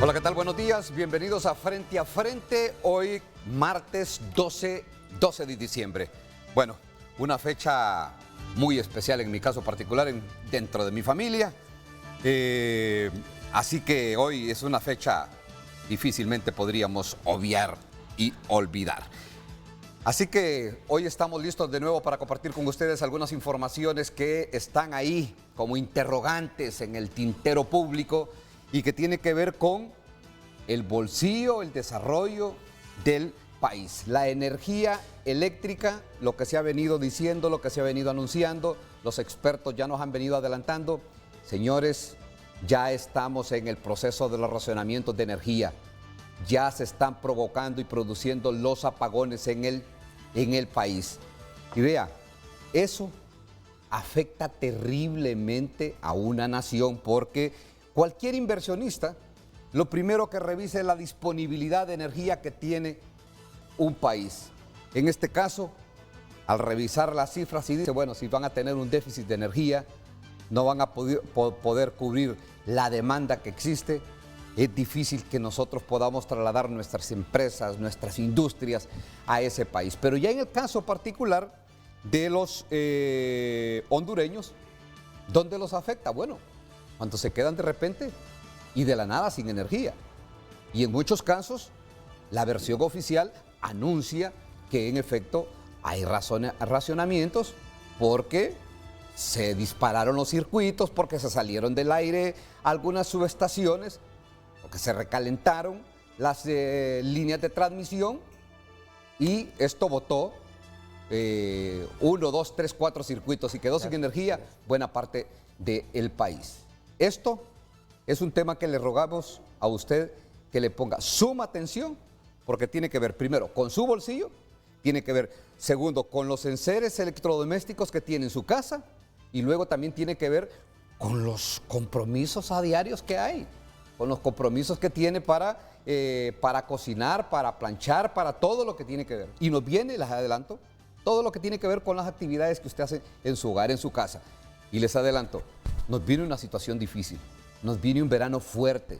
Hola, ¿qué tal? Buenos días, bienvenidos a Frente a Frente, hoy martes 12 de diciembre. Bueno, una fecha muy especial en mi caso particular, dentro de mi familia, así que hoy es una fecha difícilmente podríamos obviar y olvidar. Así que hoy estamos listos de nuevo para compartir con ustedes algunas informaciones que están ahí como interrogantes en el tintero público y que tiene que ver con el bolsillo, el desarrollo del país. La energía eléctrica, lo que se ha venido diciendo, lo que se ha venido anunciando, los expertos ya nos han venido adelantando. Señores, ya estamos en el proceso de los racionamientos de energía. Ya se están provocando y produciendo los apagones en el país. Y vea, eso afecta terriblemente a una nación porque cualquier inversionista lo primero que revisa es la disponibilidad de energía que tiene un país. En este caso, al revisar las cifras y dice, bueno, si van a tener un déficit de energía, no van a poder cubrir la demanda que existe, es difícil que nosotros podamos trasladar nuestras empresas, nuestras industrias a ese país. Pero ya en el caso particular de los hondureños, ¿dónde los afecta? Bueno, cuando se quedan de repente y de la nada sin energía. Y en muchos casos, la versión oficial anuncia que en efecto hay racionamientos porque se dispararon los circuitos, porque se salieron del aire algunas subestaciones, porque se recalentaron las líneas de transmisión y esto botó 1, 2, 3, 4 circuitos y quedó sin energía buena parte del país. Esto es un tema que le rogamos a usted que le ponga suma atención porque tiene que ver primero con su bolsillo, tiene que ver segundo con los enseres electrodomésticos que tiene en su casa y luego también tiene que ver con los compromisos a diarios que hay, con los compromisos que tiene para cocinar, para planchar, para todo lo que tiene que ver. Y nos viene, les adelanto, todo lo que tiene que ver con las actividades que usted hace en su hogar, en su casa. Y les adelanto, nos viene una situación difícil. Nos viene un verano fuerte.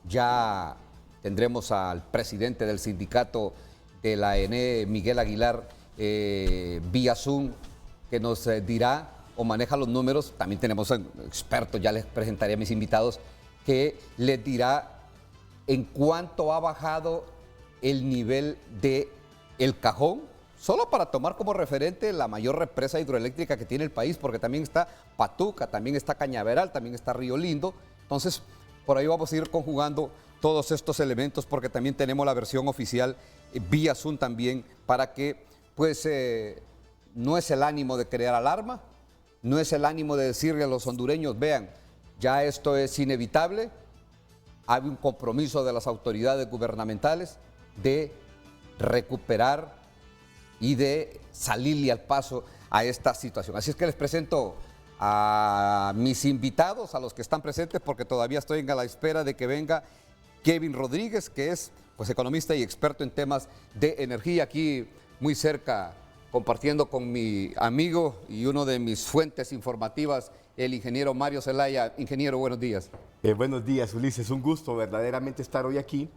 Ya tendremos al presidente del sindicato de la ENE, Miguel Aguilar, vía Zoom, que nos dirá o maneja los números. También tenemos expertos, ya les presentaré a mis invitados, que les dirá en cuánto ha bajado el nivel del Cajón, solo para tomar como referente la mayor represa hidroeléctrica que tiene el país, porque también está Patuca, también está Cañaveral, también está Río Lindo. Entonces, por ahí vamos a ir conjugando todos estos elementos, porque también tenemos la versión oficial vía Zoom también, para que, pues, no es el ánimo de crear alarma, no es el ánimo de decirle a los hondureños, vean, ya esto es inevitable, hay un compromiso de las autoridades gubernamentales de recuperar y de salirle al paso a esta situación. Así es que les presento a mis invitados, a los que están presentes, porque todavía estoy a la espera de que venga Kevin Rodríguez, que es pues economista y experto en temas de energía, aquí muy cerca, compartiendo con mi amigo y uno de mis fuentes informativas, el ingeniero Mario Zelaya. Ingeniero, buenos días. Buenos días, Ulises. Un gusto verdaderamente estar hoy aquí,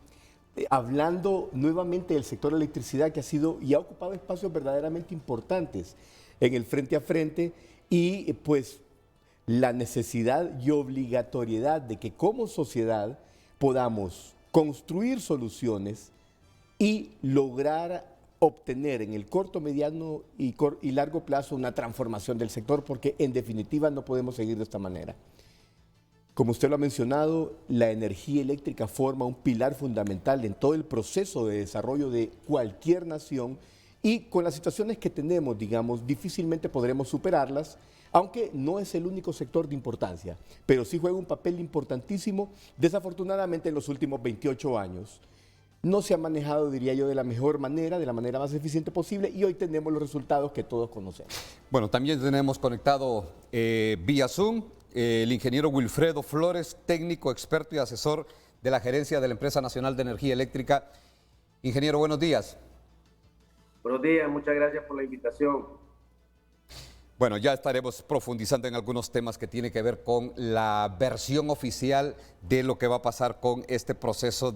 hablando nuevamente del sector electricidad que ha sido y ha ocupado espacios verdaderamente importantes en el frente a frente y pues la necesidad y obligatoriedad de que como sociedad podamos construir soluciones y lograr obtener en el corto, mediano y largo plazo una transformación del sector, porque en definitiva no podemos seguir de esta manera. Como usted lo ha mencionado, la energía eléctrica forma un pilar fundamental en todo el proceso de desarrollo de cualquier nación y con las situaciones que tenemos, digamos, difícilmente podremos superarlas, aunque no es el único sector de importancia, pero sí juega un papel importantísimo, desafortunadamente en los últimos 28 años. No se ha manejado, diría yo, de la mejor manera, de la manera más eficiente posible y hoy tenemos los resultados que todos conocemos. Bueno, también tenemos conectado vía Zoom el ingeniero Wilfredo Flores, técnico, experto y asesor de la gerencia de la Empresa Nacional de Energía Eléctrica. Ingeniero, buenos días. Buenos días, muchas gracias por la invitación. Bueno, ya estaremos profundizando en algunos temas que tienen que ver con la versión oficial de lo que va a pasar con este proceso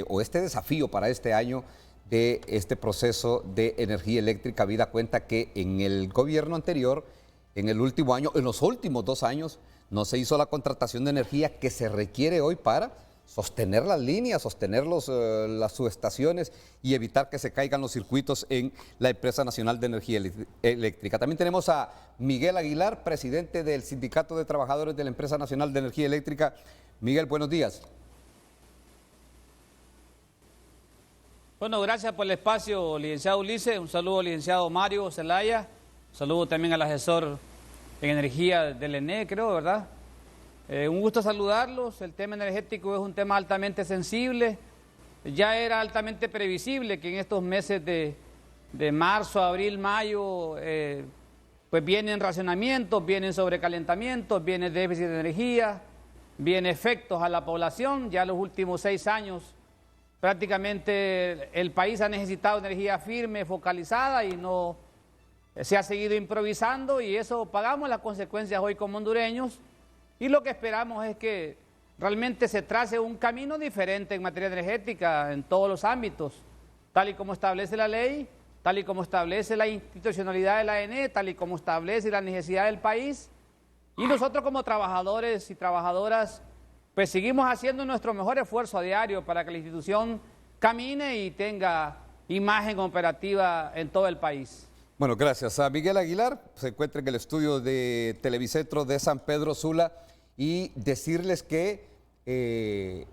o este desafío para este año de este proceso de energía eléctrica. Habida cuenta que en el gobierno anterior, en el último año, en los últimos 2 años, no se hizo la contratación de energía que se requiere hoy para sostener las líneas, sostener las subestaciones y evitar que se caigan los circuitos en la Empresa Nacional de Energía Eléctrica. También tenemos a Miguel Aguilar, presidente del Sindicato de Trabajadores de la Empresa Nacional de Energía Eléctrica. Miguel, buenos días. Bueno, gracias por el espacio, licenciado Ulises. Un saludo al licenciado Mario Zelaya. Un saludo también al asesor en energía del ENE, creo, ¿verdad? Un gusto saludarlos. El tema energético es un tema altamente sensible. Ya era altamente previsible que en estos meses de marzo, abril, mayo, pues vienen racionamientos, vienen sobrecalentamientos, viene déficit de energía, vienen efectos a la población. Ya los últimos 6 años prácticamente el país ha necesitado energía firme, focalizada y no se ha seguido improvisando y eso pagamos las consecuencias hoy como hondureños. Y lo que esperamos es que realmente se trace un camino diferente en materia energética en todos los ámbitos, tal y como establece la ley, tal y como establece la institucionalidad de la ENE, tal y como establece la necesidad del país. Y nosotros como trabajadores y trabajadoras, pues seguimos haciendo nuestro mejor esfuerzo a diario para que la institución camine y tenga imagen operativa en todo el país. Bueno, gracias a Miguel Aguilar. Se encuentra en el estudio de Televicentro de San Pedro Sula y decirles que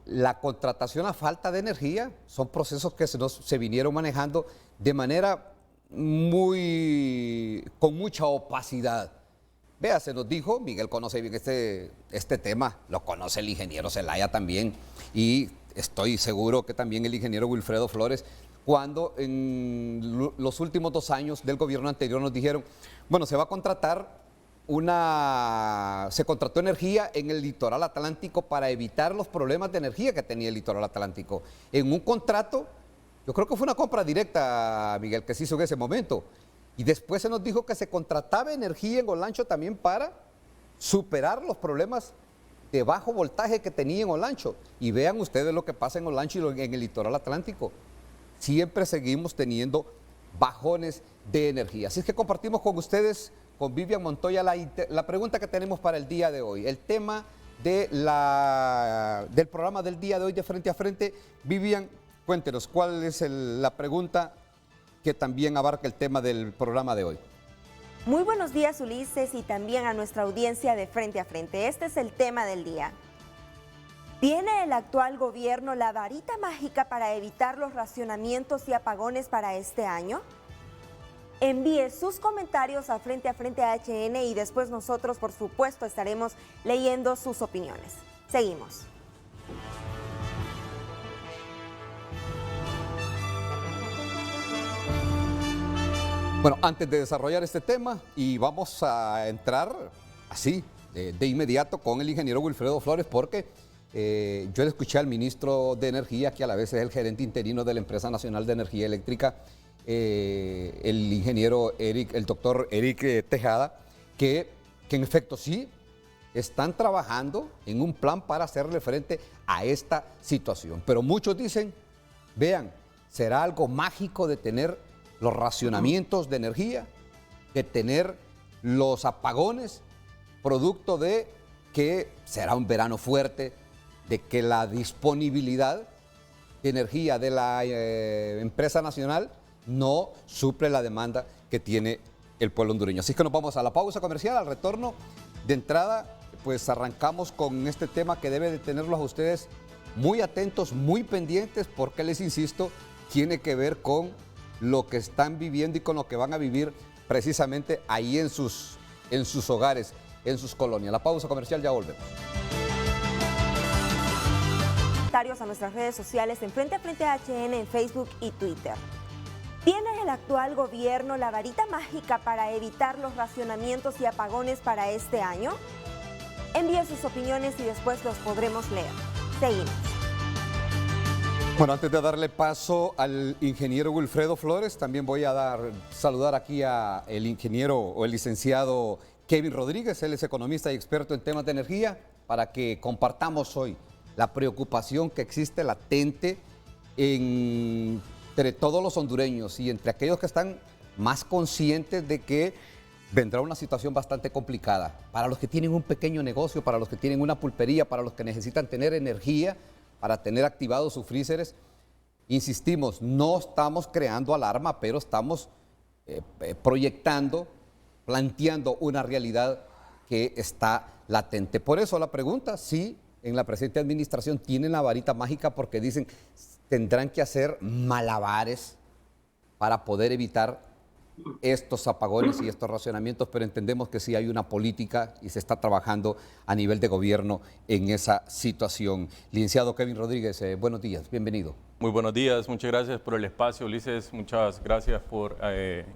la contratación a falta de energía son procesos que se vinieron manejando de manera con mucha opacidad. Vea, se nos dijo, Miguel conoce bien este tema, lo conoce el ingeniero Zelaya también y estoy seguro que también el ingeniero Wilfredo Flores, cuando en los últimos 2 años del gobierno anterior nos dijeron, bueno, se va a contratar se contrató energía en el litoral atlántico para evitar los problemas de energía que tenía el litoral atlántico. En un contrato, yo creo que fue una compra directa, Miguel, que se hizo en ese momento. Y después se nos dijo que se contrataba energía en Olancho también para superar los problemas de bajo voltaje que tenía en Olancho. Y vean ustedes lo que pasa en Olancho y en el litoral atlántico. Siempre seguimos teniendo bajones de energía. Así es que compartimos con ustedes, con Vivian Montoya, la pregunta que tenemos para el día de hoy. El tema del programa del día de hoy de Frente a Frente. Vivian, cuéntenos, ¿cuál es la pregunta que también abarca el tema del programa de hoy? Muy buenos días, Ulises, y también a nuestra audiencia de Frente a Frente. Este es el tema del día. ¿Tiene el actual gobierno la varita mágica para evitar los racionamientos y apagones para este año? Envíe sus comentarios a Frente HN y después nosotros, por supuesto, estaremos leyendo sus opiniones. Seguimos. Bueno, antes de desarrollar este tema, y vamos a entrar así, de inmediato con el ingeniero Wilfredo Flores, porque yo le escuché al ministro de Energía, que a la vez es el gerente interino de la Empresa Nacional de Energía Eléctrica, el ingeniero el doctor Eric Tejada, que en efecto sí están trabajando en un plan para hacerle frente a esta situación. Pero muchos dicen, vean, ¿será algo mágico de tener los racionamientos de energía, de tener los apagones, producto de que será un verano fuerte, de que la disponibilidad de energía de la empresa nacional no suple la demanda que tiene el pueblo hondureño? Así que nos vamos a la pausa comercial. Al retorno, de entrada, pues arrancamos con este tema que debe de tenerlos a ustedes muy atentos, muy pendientes, porque les insisto, tiene que ver con lo que están viviendo y con lo que van a vivir precisamente ahí en sus hogares, en sus colonias. La pausa comercial, ya volvemos. A nuestras redes sociales en Frente a Frente HN en Facebook y Twitter. ¿Tiene el actual gobierno la varita mágica para evitar los racionamientos y apagones para este año? Envíe sus opiniones y después los podremos leer. Seguimos. Bueno, antes de darle paso al ingeniero Wilfredo Flores, también voy a saludar aquí a el ingeniero o el licenciado Kevin Rodríguez. Él es economista y experto en temas de energía, para que compartamos hoy la preocupación que existe latente entre todos los hondureños y entre aquellos que están más conscientes de que vendrá una situación bastante complicada. Para los que tienen un pequeño negocio, para los que tienen una pulpería, para los que necesitan tener energía, para tener activados sus freezers. Insistimos, no estamos creando alarma, pero estamos proyectando, planteando una realidad que está latente. Por eso la pregunta, si en la presente administración tienen la varita mágica, porque dicen tendrán que hacer malabares para poder evitar estos apagones y estos racionamientos, pero entendemos que sí hay una política y se está trabajando a nivel de gobierno en esa situación. Licenciado Kevin Rodríguez, buenos días, bienvenido. Muy buenos días, muchas gracias por el espacio, Ulises, muchas gracias por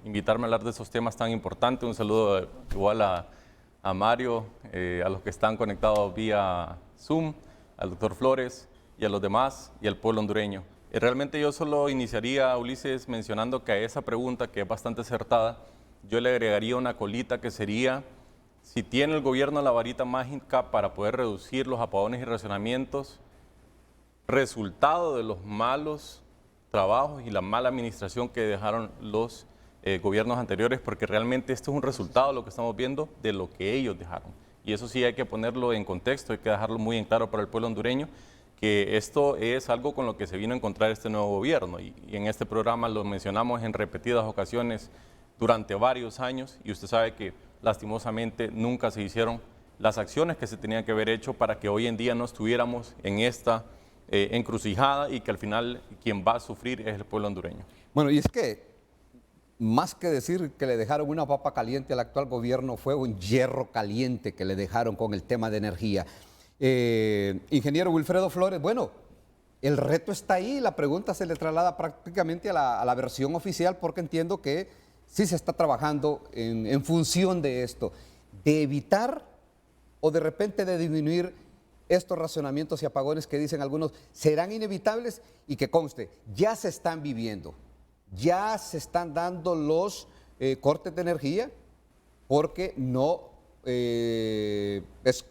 invitarme a hablar de esos temas tan importantes. Un saludo igual a Mario, a los que están conectados vía Zoom, al doctor Flores y a los demás y al pueblo hondureño. Realmente yo solo iniciaría, Ulises, mencionando que a esa pregunta, que es bastante acertada, yo le agregaría una colita que sería: si tiene el gobierno la varita mágica para poder reducir los apagones y racionamientos, resultado de los malos trabajos y la mala administración que dejaron los gobiernos anteriores, porque realmente esto es un resultado, lo que estamos viendo, de lo que ellos dejaron. Y eso sí hay que ponerlo en contexto, hay que dejarlo muy en claro para el pueblo hondureño, que esto es algo con lo que se vino a encontrar este nuevo gobierno. Y en este programa lo mencionamos en repetidas ocasiones durante varios años, y usted sabe que lastimosamente nunca se hicieron las acciones que se tenían que haber hecho para que hoy en día no estuviéramos en esta encrucijada, y que al final quien va a sufrir es el pueblo hondureño. Bueno, y es que más que decir que le dejaron una papa caliente al actual gobierno, fue un hierro caliente que le dejaron con el tema de energía. Ingeniero Wilfredo Flores, bueno, el reto está ahí, la pregunta se le traslada prácticamente a la versión oficial, porque entiendo que sí se está trabajando en función de esto, de evitar o de repente de disminuir estos racionamientos y apagones que dicen algunos serán inevitables, y que conste, ya se están viviendo, ya se están dando los cortes de energía, porque no es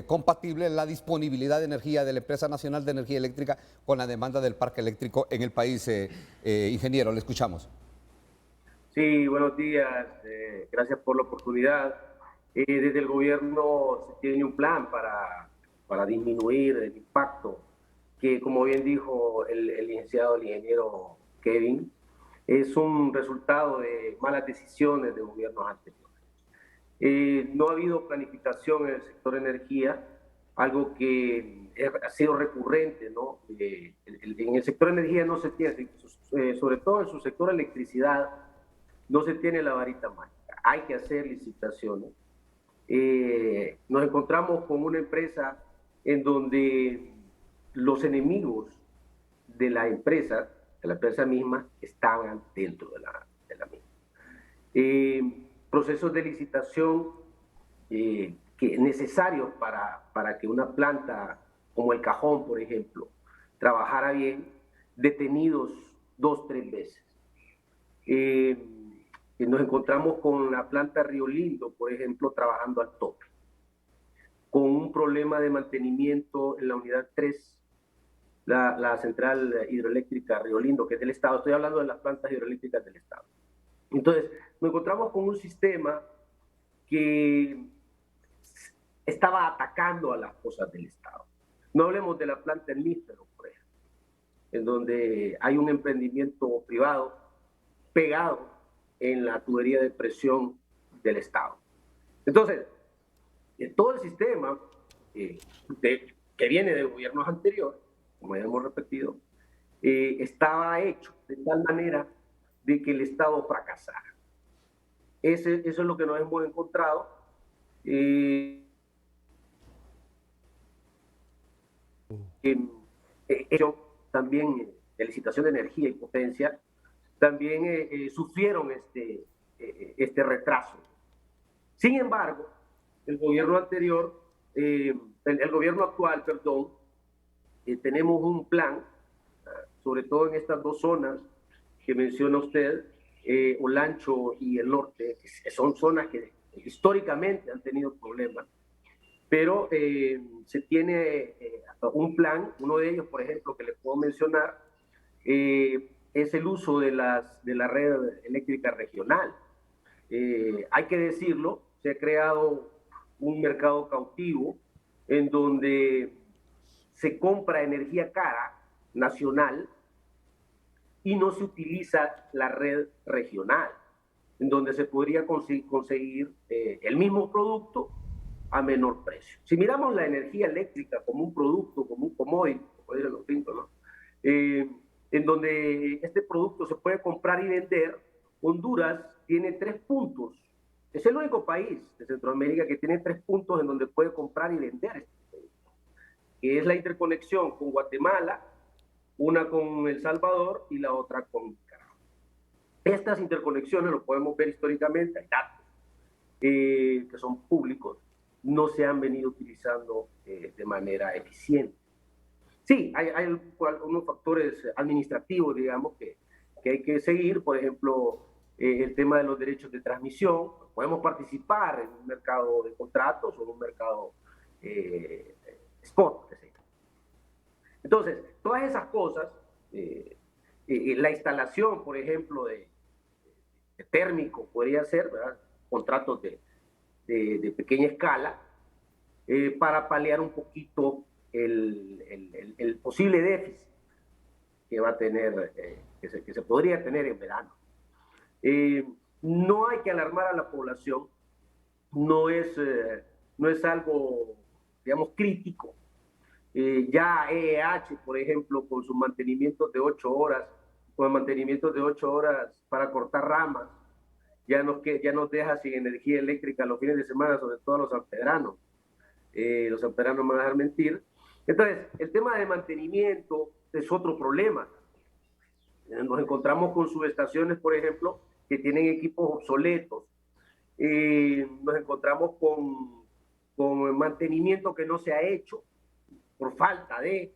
compatible la disponibilidad de energía de la Empresa Nacional de Energía Eléctrica con la demanda del parque eléctrico en el país. Ingeniero, le escuchamos. Sí, buenos días, gracias por la oportunidad. Desde el gobierno se tiene un plan para disminuir el impacto que, como bien dijo el ingeniero Kevin, es un resultado de malas decisiones de gobiernos anteriores. No ha habido planificación en el sector energía, algo que ha sido recurrente, ¿no? En el sector energía no se tiene, sobre todo en su sector electricidad, no se tiene la varita mágica. Hay que hacer licitaciones. Nos encontramos con una empresa en donde los enemigos de la empresa misma, estaban dentro de la misma. Procesos de licitación necesarios para que una planta como el Cajón, por ejemplo, trabajara bien, detenidos 2-3 veces. Nos encontramos con la planta Río Lindo, por ejemplo, trabajando al tope, con un problema de mantenimiento en la unidad 3, la central hidroeléctrica Río Lindo, que es del Estado. Estoy hablando de las plantas hidroeléctricas del Estado. Entonces, nos encontramos con un sistema que estaba atacando a las cosas del Estado. No hablemos de la planta en Níspero, por ejemplo, en donde hay un emprendimiento privado pegado en la tubería de presión del Estado. Entonces, todo el sistema que viene de gobiernos anteriores, como ya hemos repetido, estaba hecho de tal manera de que el Estado fracasara. Eso es lo que nos hemos encontrado. También de licitación de energía y potencia, también sufrieron este retraso. Sin embargo, el gobierno actual, tenemos un plan sobre todo en estas dos zonas que menciona usted, Olancho y el norte, que son zonas que históricamente han tenido problemas, pero se tiene un plan. Uno de ellos, por ejemplo, que les puedo mencionar, es el uso de la red eléctrica regional. Hay que decirlo, se ha creado un mercado cautivo en donde se compra energía cara, nacional, y no se utiliza la red regional, en donde se podría conseguir el mismo producto a menor precio. Si miramos la energía eléctrica como un producto, como un commodity, como dicen los gringos, ¿no? En donde este producto se puede comprar y vender, Honduras tiene 3 puntos. Es el único país de Centroamérica que tiene 3 puntos en donde puede comprar y vender este producto, que es la interconexión con Guatemala, una con El Salvador y la otra con Nicaragua. Estas interconexiones, lo podemos ver históricamente, hay datos que son públicos, no se han venido utilizando de manera eficiente. Sí, hay unos factores administrativos, digamos, que hay que seguir. Por ejemplo, el tema de los derechos de transmisión. Podemos participar en un mercado de contratos o en un mercado spot, etc. Entonces, todas esas cosas, la instalación, por ejemplo, de térmico podría ser, ¿verdad?, contratos de pequeña escala, para paliar un poquito el posible déficit que va a tener, que se podría tener en verano. No hay que alarmar a la población, no es algo, digamos, crítico. Ya EEH, por ejemplo, con sus mantenimientos de 8 horas, con mantenimientos de 8 horas para cortar ramas, ya nos deja sin energía eléctrica los fines de semana, sobre todo los sanpedranos. Los sanpedranos me van a dejar mentir. Entonces, el tema de mantenimiento es otro problema. Nos encontramos con subestaciones, por ejemplo, que tienen equipos obsoletos. Nos encontramos con mantenimiento que no se ha hecho por falta de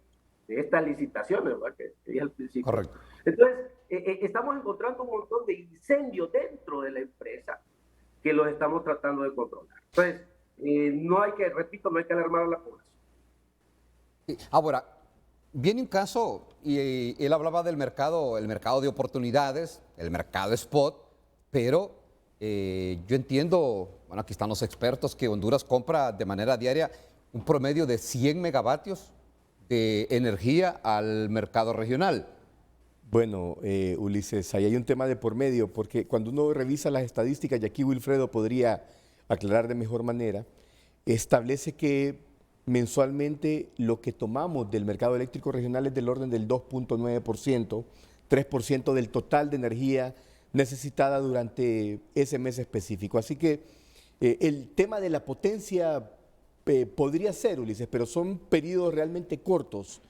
estas licitaciones, ¿verdad?, que dije al principio. Correcto. Entonces, estamos encontrando un montón de incendios dentro de la empresa que los estamos tratando de controlar. Entonces, no hay que alarmar a la población. Ahora, viene un caso, y él hablaba del mercado, el mercado de oportunidades, el mercado spot, pero yo entiendo, bueno, aquí están los expertos, que Honduras compra de manera diaria un promedio de 100 megavatios de energía al mercado regional. Bueno, Ulises, ahí hay un tema de por medio, porque cuando uno revisa las estadísticas, y aquí Wilfredo podría aclarar de mejor manera, establece que mensualmente lo que tomamos del mercado eléctrico regional es del orden del 2.9%, 3% del total de energía necesitada durante ese mes específico. Así que el tema de la potencia podría ser, Ulises, pero son periodos realmente cortos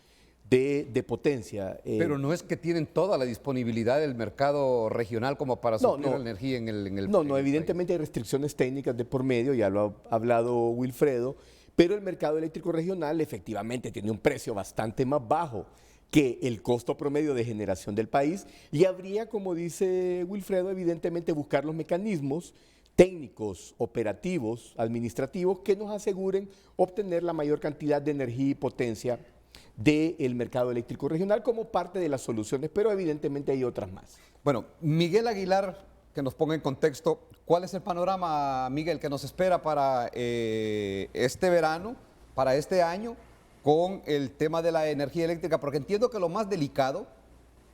de potencia. Pero no es que tienen toda la disponibilidad del mercado regional como para suplir la energía en el No, evidentemente hay restricciones técnicas de por medio, ya lo ha hablado Wilfredo, pero el mercado eléctrico regional efectivamente tiene un precio bastante más bajo que el costo promedio de generación del país, y habría, como dice Wilfredo, evidentemente buscar los mecanismos técnicos, operativos, administrativos que nos aseguren obtener la mayor cantidad de energía y potencia del mercado eléctrico regional como parte de las soluciones, pero evidentemente hay otras más. Bueno, Miguel Aguilar, que nos ponga en contexto, ¿cuál es el panorama, Miguel, que nos espera para este verano, para este año, con el tema de la energía eléctrica? Porque entiendo que lo más delicado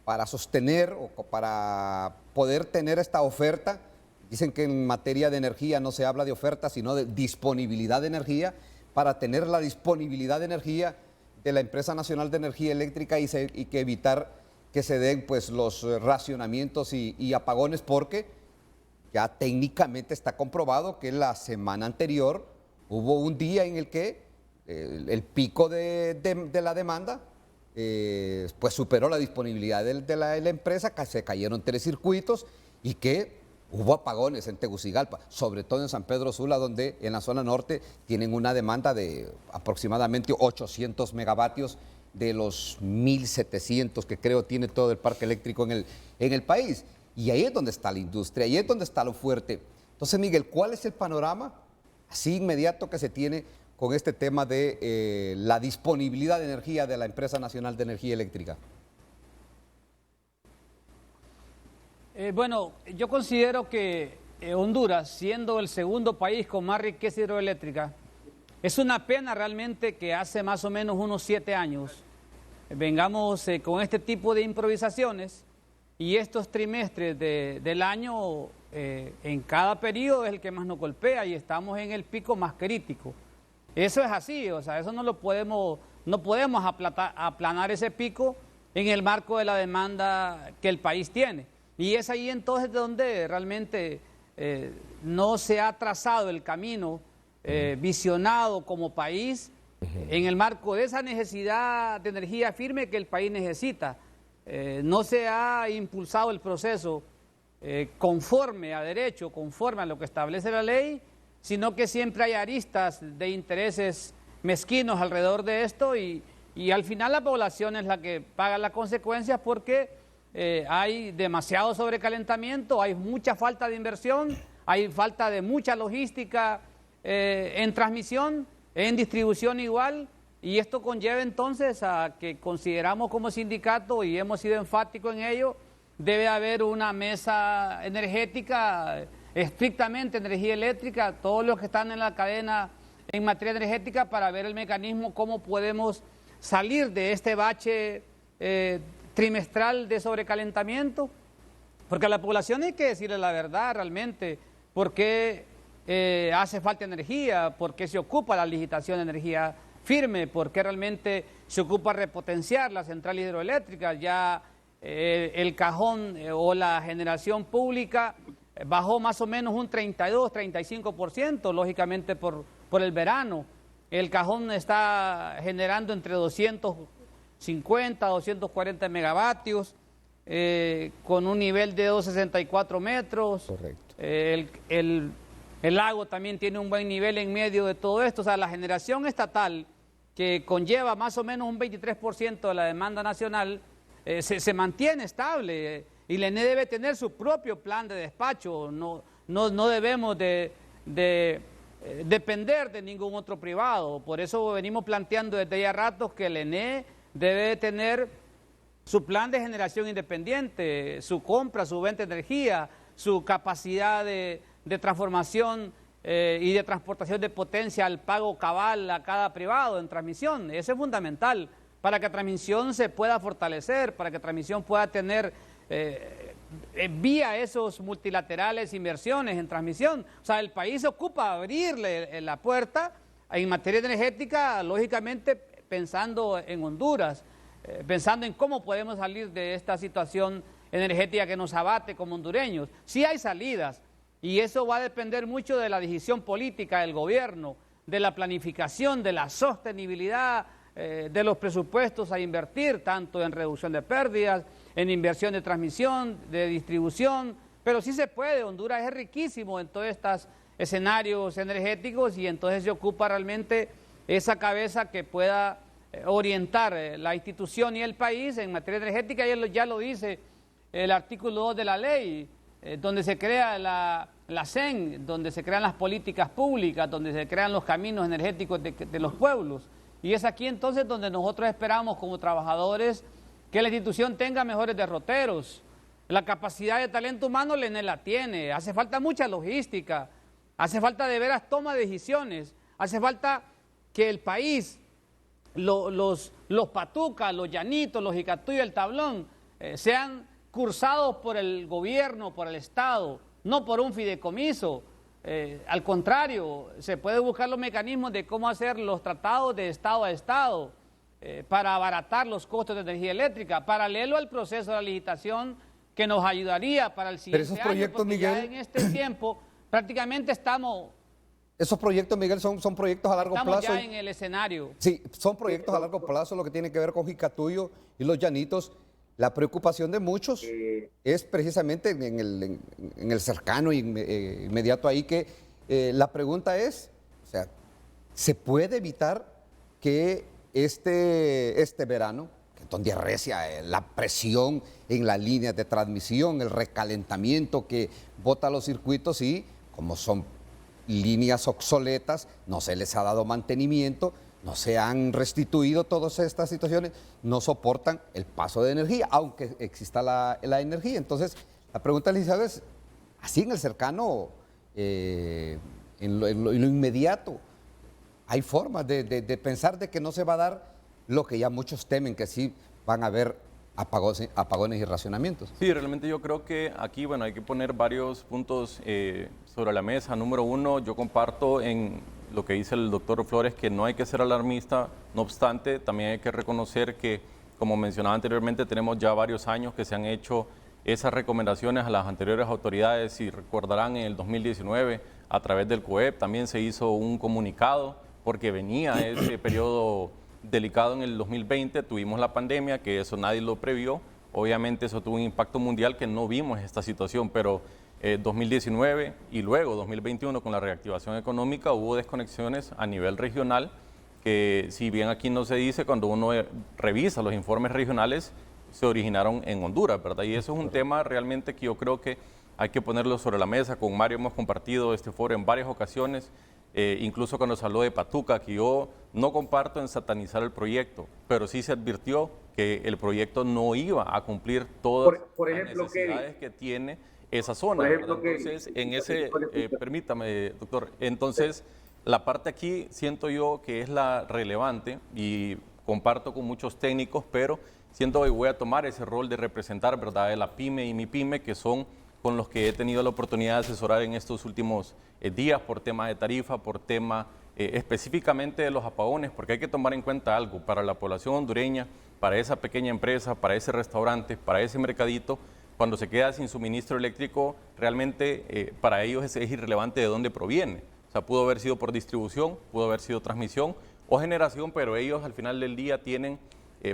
para sostener o para poder tener esta oferta, dicen que en materia de energía no se habla de oferta, sino de disponibilidad de energía, para tener la disponibilidad de energía de la Empresa Nacional de Energía Eléctrica y que evitar que se den pues los racionamientos y apagones, porque ya técnicamente está comprobado que la semana anterior hubo un día en el que el pico de la demanda pues superó la disponibilidad de la empresa, que se cayeron 3 circuitos y que hubo apagones en Tegucigalpa, sobre todo en San Pedro Sula, donde en la zona norte tienen una demanda de aproximadamente 800 megavatios de los 1.700 que creo tiene todo el parque eléctrico en el país. Y ahí es donde está la industria, ahí es donde está lo fuerte. Entonces, Miguel, ¿cuál es el panorama así inmediato que se tiene con este tema de la disponibilidad de energía de la Empresa Nacional de Energía Eléctrica? Bueno, yo considero que Honduras, siendo el segundo país con más riqueza hidroeléctrica, es una pena realmente que hace más o menos unos 7 años vengamos con este tipo de improvisaciones y estos trimestres del año en cada periodo es el que más nos golpea y estamos en el pico más crítico. Eso es así, o sea, eso no podemos aplanar ese pico en el marco de la demanda que el país tiene. Y es ahí entonces donde realmente no se ha trazado el camino visionado como país en el marco de esa necesidad de energía firme que el país necesita. No se ha impulsado el proceso conforme a derecho, conforme a lo que establece la ley, sino que siempre hay aristas de intereses mezquinos alrededor de esto y al final la población es la que paga las consecuencias porque hay demasiado sobrecalentamiento, hay mucha falta de inversión, hay falta de mucha logística en transmisión, en distribución igual, y esto conlleva entonces a que consideramos como sindicato, y hemos sido enfáticos en ello, debe haber una mesa energética, estrictamente energía eléctrica, todos los que están en la cadena en materia energética para ver el mecanismo, cómo podemos salir de este bache trimestral de sobrecalentamiento, porque a la población hay que decirle la verdad realmente, por qué hace falta energía, por qué se ocupa la licitación de energía firme, por qué realmente se ocupa repotenciar las centrales hidroeléctricas, ya el cajón o la generación pública bajó más o menos un 32-35%, lógicamente por el verano. El cajón está generando entre 250 a 240 megavatios, con un nivel de 264 metros. Correcto. El lago también tiene un buen nivel en medio de todo esto. O sea, la generación estatal, que conlleva más o menos un 23% de la demanda nacional, se mantiene estable y la ENE debe tener su propio plan de despacho. No debemos de depender de ningún otro privado. Por eso venimos planteando desde ya ratos que el ENE debe tener su plan de generación independiente, su compra, su venta de energía, su capacidad de transformación y de transportación de potencia al pago cabal a cada privado en transmisión. Eso es fundamental para que transmisión se pueda fortalecer, para que transmisión pueda tener vía esos multilaterales inversiones en transmisión. O sea, el país se ocupa de abrirle la puerta en materia energética, lógicamente pensando en Honduras, pensando en cómo podemos salir de esta situación energética que nos abate como hondureños. Sí hay salidas y eso va a depender mucho de la decisión política del gobierno, de la planificación, de la sostenibilidad de los presupuestos a invertir, tanto en reducción de pérdidas, en inversión de transmisión, de distribución, pero sí se puede. Honduras es riquísimo en todos estos escenarios energéticos y entonces se ocupa realmente esa cabeza que pueda orientar la institución y el país en materia energética. Y ya lo dice el artículo 2 de la ley, donde se crea la CEN, donde se crean las políticas públicas, donde se crean los caminos energéticos de los pueblos. Y es aquí entonces donde nosotros esperamos como trabajadores que la institución tenga mejores derroteros. La capacidad de talento humano la ENE la tiene, hace falta mucha logística, hace falta de veras toma de decisiones, hace falta que el país, los patucas, los llanitos, los Icatú y el Tablón, sean cursados por el gobierno, por el Estado, no por un fideicomiso. Al contrario, se puede buscar los mecanismos de cómo hacer los tratados de Estado a Estado para abaratar los costos de energía eléctrica, paralelo al proceso de la licitación que nos ayudaría para el siguiente esos proyectos, año, porque Miguel, ya en este tiempo prácticamente estamos... Esos proyectos, Miguel, son proyectos a largo plazo. Estamos ya en el escenario. Sí, son proyectos a largo plazo, lo que tiene que ver con Jicatuyo y los llanitos. La preocupación de muchos es precisamente en el cercano y inmediato ahí que la pregunta es, o sea, ¿se puede evitar que este verano, donde arrecia la presión en las líneas de transmisión, el recalentamiento que bota los circuitos y como son líneas obsoletas, no se les ha dado mantenimiento, no se han restituido todas estas situaciones, no soportan el paso de energía, aunque exista la energía. Entonces, la pregunta, Elizabeth, es, así en el cercano, en lo inmediato, hay formas de pensar de que no se va a dar lo que ya muchos temen, que sí van a haber apagones y racionamientos. Sí, realmente yo creo que aquí, bueno, hay que poner varios puntos sobre la mesa. Número uno, yo comparto en lo que dice el doctor Flores, que no hay que ser alarmista, no obstante, también hay que reconocer que, como mencionaba anteriormente, tenemos ya varios años que se han hecho esas recomendaciones a las anteriores autoridades. Si recordarán, en el 2019, a través del COEP, también se hizo un comunicado, porque venía ese periodo delicado en el 2020, tuvimos la pandemia, que eso nadie lo previó, obviamente eso tuvo un impacto mundial que no vimos esta situación, pero 2019 y luego 2021 con la reactivación económica hubo desconexiones a nivel regional, que si bien aquí no se dice, cuando uno revisa los informes regionales, se originaron en Honduras, ¿verdad? Y eso es un tema realmente que yo creo que hay que ponerlo sobre la mesa. Con Mario hemos compartido este foro en varias ocasiones, incluso cuando se habló de Patuca, que yo no comparto en satanizar el proyecto, pero sí se advirtió que el proyecto no iba a cumplir todas por las ejemplo, necesidades que tiene esa zona. Por ejemplo, Entonces, en ese, permítame, doctor, entonces la parte aquí siento yo que es la relevante y comparto con muchos técnicos, pero siento que voy a tomar ese rol de representar, ¿verdad?, de la PYME y mi PYME, que son con los que he tenido la oportunidad de asesorar en estos últimos días por tema de tarifa, por tema específicamente de los apagones, porque hay que tomar en cuenta algo, para la población hondureña, para esa pequeña empresa, para ese restaurante, para ese mercadito, cuando se queda sin suministro eléctrico, realmente para ellos es irrelevante de dónde proviene. O sea, pudo haber sido por distribución, pudo haber sido transmisión o generación, pero ellos al final del día tienen,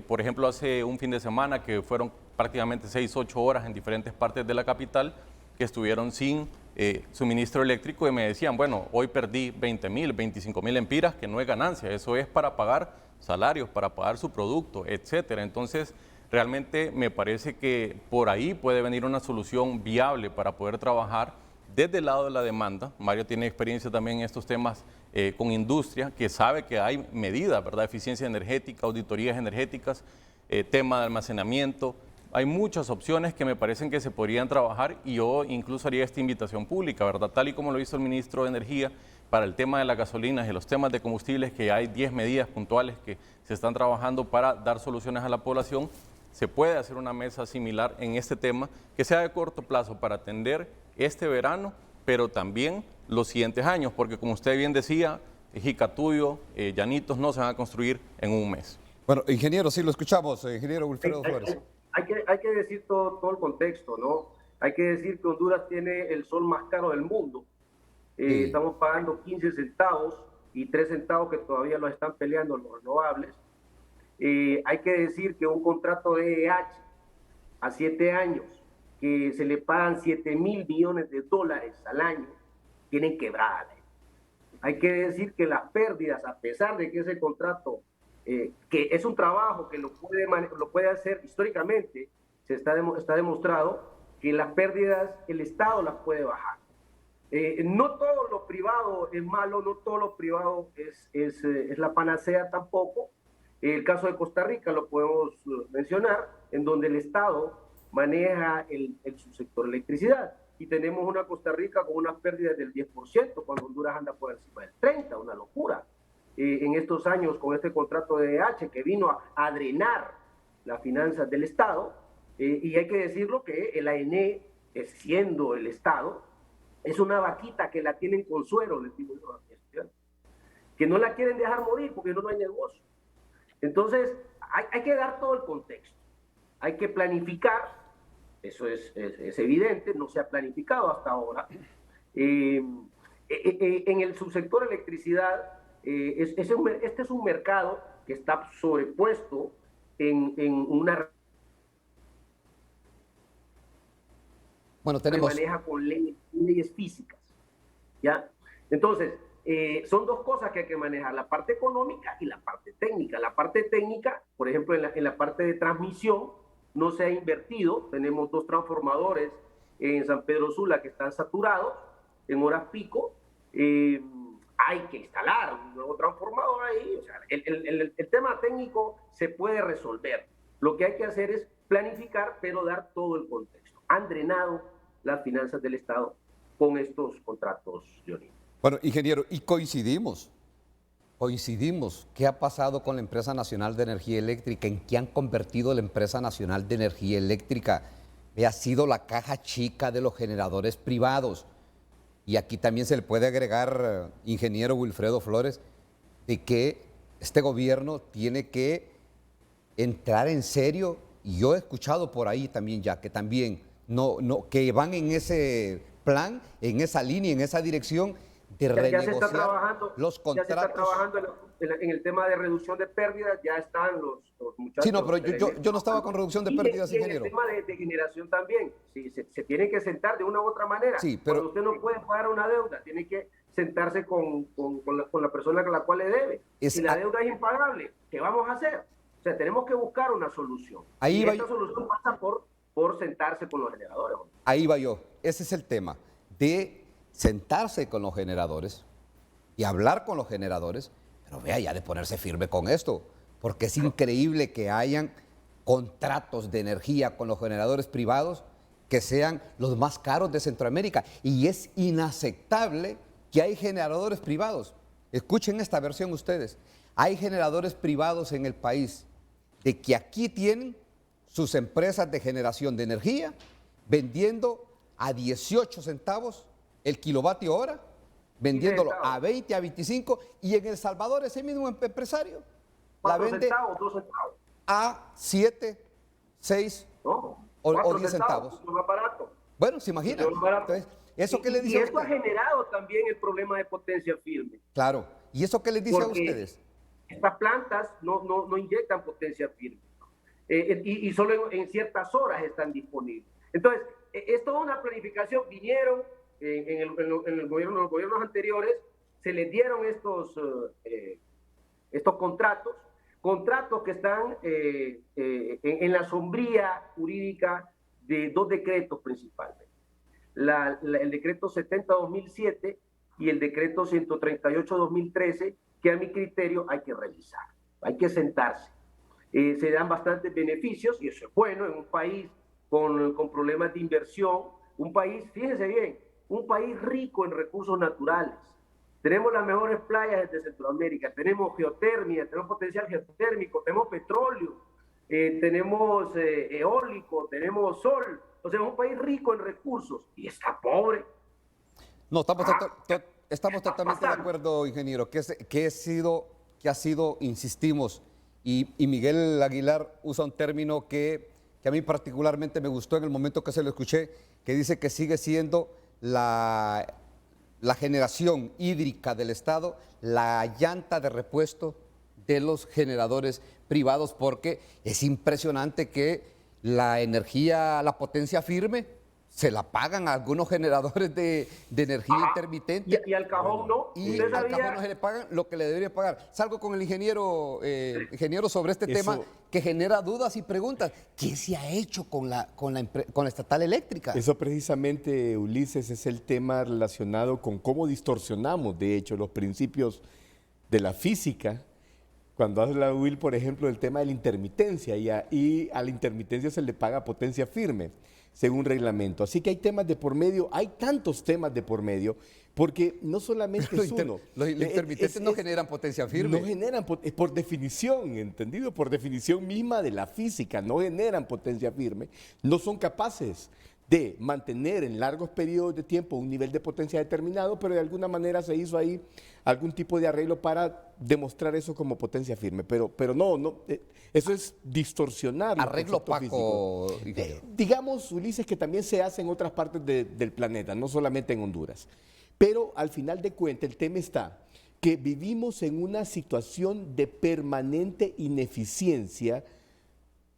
por ejemplo, hace un fin de semana que fueron prácticamente 6, 8 horas en diferentes partes de la capital que estuvieron sin suministro eléctrico y me decían, bueno, hoy perdí 20,000, 25,000 empiras, que no es ganancia, eso es para pagar salarios, para pagar su producto, etcétera. Entonces, realmente me parece que por ahí puede venir una solución viable para poder trabajar desde el lado de la demanda. Mario tiene experiencia también en estos temas con industria, que sabe que hay medidas, ¿verdad? Eficiencia energética, auditorías energéticas, tema de almacenamiento. Hay muchas opciones que me parecen que se podrían trabajar y yo incluso haría esta invitación pública, ¿verdad? Tal y como lo hizo el ministro de Energía para el tema de las gasolinas y los temas de combustibles, que hay 10 medidas puntuales que se están trabajando para dar soluciones a la población. Se puede hacer una mesa similar en este tema que sea de corto plazo para atender este verano, pero también los siguientes años, porque como usted bien decía, Jicatuyo, Llanitos no se van a construir en un mes. Bueno, ingeniero, sí lo escuchamos, ingeniero Wilfredo Flores. Hay que decir todo el contexto, ¿no? Hay que decir que Honduras tiene el sol más caro del mundo. Estamos pagando 15 centavos y 3 centavos que todavía lo están peleando los renovables. Hay que decir que un contrato de EH a 7 años, que se le pagan 7,000 millones de dólares al año, tienen quebrada. Hay que decir que las pérdidas, a pesar de que ese contrato, que es un trabajo que lo puede hacer históricamente, está demostrado que las pérdidas el Estado las puede bajar. No todo lo privado es malo, no todo lo privado es la panacea tampoco. El caso de Costa Rica lo podemos mencionar, en donde el Estado maneja el subsector electricidad. Y tenemos una Costa Rica con unas pérdidas del 10%, cuando Honduras anda por encima del 30%, una locura. En estos años, con este contrato de EH que vino a drenar las finanzas del Estado, y hay que decirlo que el ANE, siendo el Estado, es una vaquita que la tienen con suero, les digo yo a mis estudiantes, que no la quieren dejar morir porque no hay negocio. Entonces, hay que dar todo el contexto, hay que planificar. Eso es evidente, no se ha planificado hasta ahora. En el subsector electricidad, este es un mercado que está sobrepuesto en una... Bueno, tenemos... que maneja con leyes físicas, ¿ya? Entonces, son dos cosas que hay que manejar, la parte económica y la parte técnica. La parte técnica, por ejemplo, en la parte de transmisión, no se ha invertido. Tenemos 2 transformadores en San Pedro Sula que están saturados en horas pico. Hay que instalar un nuevo transformador ahí. O sea, el tema técnico se puede resolver. Lo que hay que hacer es planificar, pero dar todo el contexto. Han drenado las finanzas del Estado con estos contratos, Leonid. Bueno, ingeniero, y coincidimos. ¿Qué ha pasado con la Empresa Nacional de Energía Eléctrica? ¿En qué han convertido la Empresa Nacional de Energía Eléctrica? Ha sido la caja chica de los generadores privados. Y aquí también se le puede agregar, ingeniero Wilfredo Flores, de que este gobierno tiene que entrar en serio. Y yo he escuchado por ahí también ya que también que van en ese plan, en esa línea, en esa dirección de renegociar se está trabajando, los contratos. Ya se está trabajando en el tema de reducción de pérdidas, ya están los muchachos. Sí, no, pero yo no estaba con reducción de pérdidas, ingeniero. Y en el tema de generación también, sí, se tiene que sentar de una u otra manera. Sí, pero cuando usted no puede pagar una deuda, tiene que sentarse con la persona a la cual le debe. Si la deuda es impagable, ¿qué vamos a hacer? O sea, tenemos que buscar una solución. Y esta solución pasa por sentarse con los generadores. Ahí va yo. Ese es el tema, de sentarse con los generadores y hablar con los generadores, pero vea ya de ponerse firme con esto, porque es increíble que hayan contratos de energía con los generadores privados que sean los más caros de Centroamérica. Y es inaceptable que hay generadores privados. Escuchen esta versión ustedes. Hay generadores privados en el país de que aquí tienen sus empresas de generación de energía vendiendo a 18 centavos el kilovatio hora, vendiéndolo a 20, a 25, y en El Salvador ese mismo empresario la vende a 7, 6 o 10 centavos. Más barato. Bueno, se imagina. Entonces, ¿eso qué le dice y a eso ha generado también el problema de potencia firme. Claro. ¿Y eso qué les dice a ustedes? Estas plantas no inyectan potencia firme. Y solo en ciertas horas están disponibles. Entonces, es toda una planificación. Vinieron en los gobiernos anteriores, se les dieron estos contratos que están en la sombría jurídica de 2 decretos principalmente. El decreto 70-2007 y el decreto 138-2013, que a mi criterio hay que revisar, hay que sentarse. Se dan bastantes beneficios y eso es bueno en un país con problemas de inversión, un país, fíjense bien, un país rico en recursos naturales. Tenemos las mejores playas de Centroamérica, tenemos geotermia, tenemos potencial geotérmico, tenemos petróleo, tenemos eólico, tenemos sol. O sea, es un país rico en recursos y está pobre. No, estamos totalmente de acuerdo, ingeniero, que ha sido, insistimos, y Miguel Aguilar usa un término que a mí particularmente me gustó en el momento que se lo escuché, que dice que sigue siendo la generación hídrica del Estado la llanta de repuesto de los generadores privados, porque es impresionante que la energía, la potencia firme, se la pagan a algunos generadores de energía intermitente. Y al cajón no. Y al cajón no se le pagan lo que le debería pagar. Salgo con el ingeniero sobre este tema que genera dudas y preguntas. ¿Qué se ha hecho con la estatal eléctrica? Eso precisamente, Ulises, es el tema relacionado con cómo distorsionamos, de hecho, los principios de la física. Cuando habla Will, por ejemplo, del tema de la intermitencia, y a la intermitencia se le paga potencia firme, según reglamento. Así que hay temas de por medio, hay tantos temas de por medio, porque no solamente es uno. Los intermitentes no generan potencia firme. No generan, por definición, ¿entendido? Por definición misma de la física, no generan potencia firme, no son capaces de mantener en largos periodos de tiempo un nivel de potencia determinado, pero de alguna manera se hizo ahí algún tipo de arreglo para demostrar eso como potencia firme. Pero no, eso es distorsionar. Arreglo opaco. Digamos, Ulises, que también se hace en otras partes del planeta, no solamente en Honduras. Pero al final de cuentas el tema está que vivimos en una situación de permanente ineficiencia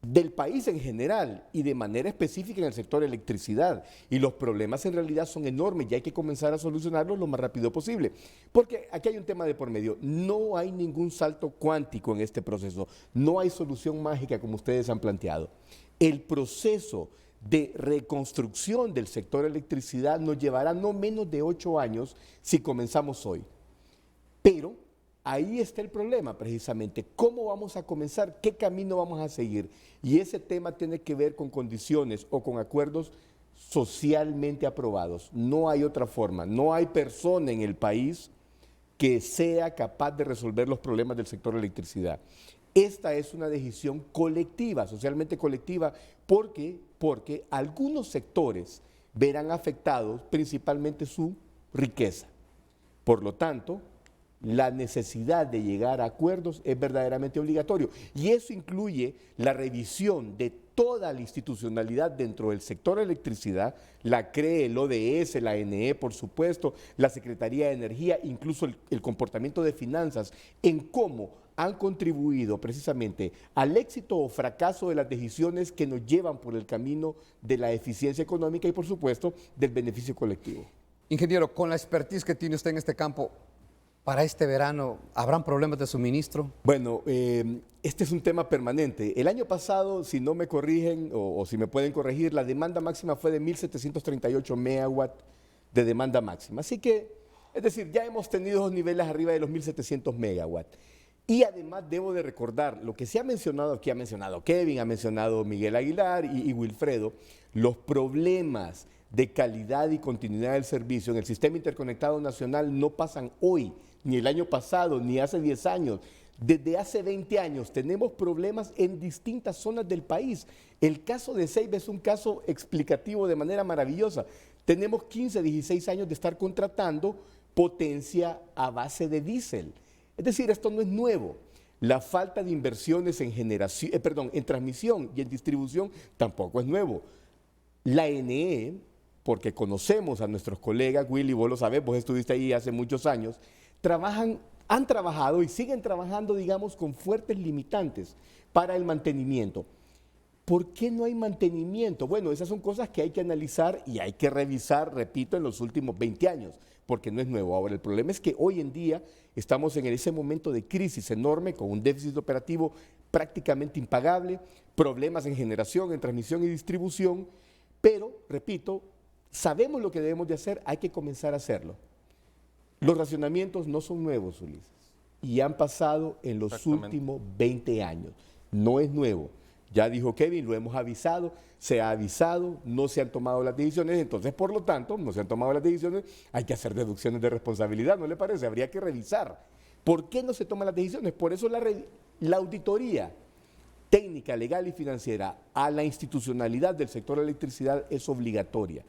del país en general y de manera específica en el sector electricidad. Y los problemas en realidad son enormes y hay que comenzar a solucionarlos lo más rápido posible. Porque aquí hay un tema de por medio. No hay ningún salto cuántico en este proceso. No hay solución mágica como ustedes han planteado. El proceso de reconstrucción del sector electricidad nos llevará no menos de 8 años si comenzamos hoy. Pero ahí está el problema precisamente, ¿cómo vamos a comenzar? ¿Qué camino vamos a seguir? Y ese tema tiene que ver con condiciones o con acuerdos socialmente aprobados. No hay otra forma, no hay persona en el país que sea capaz de resolver los problemas del sector electricidad. Esta es una decisión colectiva, socialmente colectiva, porque algunos sectores verán afectados principalmente su riqueza. Por lo tanto, la necesidad de llegar a acuerdos es verdaderamente obligatorio y eso incluye la revisión de toda la institucionalidad dentro del sector electricidad, la CRE, el ODS, la ANE, por supuesto, la Secretaría de Energía, incluso el comportamiento de finanzas, en cómo han contribuido precisamente al éxito o fracaso de las decisiones que nos llevan por el camino de la eficiencia económica y, por supuesto, del beneficio colectivo. Ingeniero, con la expertise que tiene usted en este campo, ¿para este verano habrán problemas de suministro? Bueno, este es un tema permanente. El año pasado, si no me corrigen o si me pueden corregir, la demanda máxima fue de 1.738 megawatts de demanda máxima. Así que, es decir, ya hemos tenido los niveles arriba de los 1.700 megawatts. Y además debo de recordar lo que se ha mencionado aquí, ha mencionado Kevin, ha mencionado Miguel Aguilar y Wilfredo, los problemas de calidad y continuidad del servicio en el Sistema Interconectado Nacional no pasan hoy, ni el año pasado, ni hace 10 años. Desde hace 20 años tenemos problemas en distintas zonas del país. El caso de Ceiba es un caso explicativo de manera maravillosa. Tenemos 15, 16 años de estar contratando potencia a base de diésel. Es decir, esto no es nuevo. La falta de inversiones en en transmisión y en distribución tampoco es nuevo. La ENE, porque conocemos a nuestros colegas, Willy, vos lo sabés, vos estuviste ahí hace muchos años, han trabajado y siguen trabajando, digamos, con fuertes limitantes para el mantenimiento. ¿Por qué no hay mantenimiento? Bueno, esas son cosas que hay que analizar y hay que revisar, repito, en los últimos 20 años, porque no es nuevo. Ahora, el problema es que hoy en día estamos en ese momento de crisis enorme, con un déficit operativo prácticamente impagable, problemas en generación, en transmisión y distribución, pero, repito, sabemos lo que debemos de hacer, hay que comenzar a hacerlo. Los racionamientos no son nuevos, Ulises, y han pasado en los últimos 20 años. No es nuevo. Ya dijo Kevin, lo hemos avisado, se ha avisado, no se han tomado las decisiones, entonces, por lo tanto, no se han tomado las decisiones, hay que hacer deducciones de responsabilidad, ¿no le parece? Habría que revisar. ¿Por qué no se toman las decisiones? Por eso la auditoría técnica, legal y financiera a la institucionalidad del sector electricidad es obligatoria,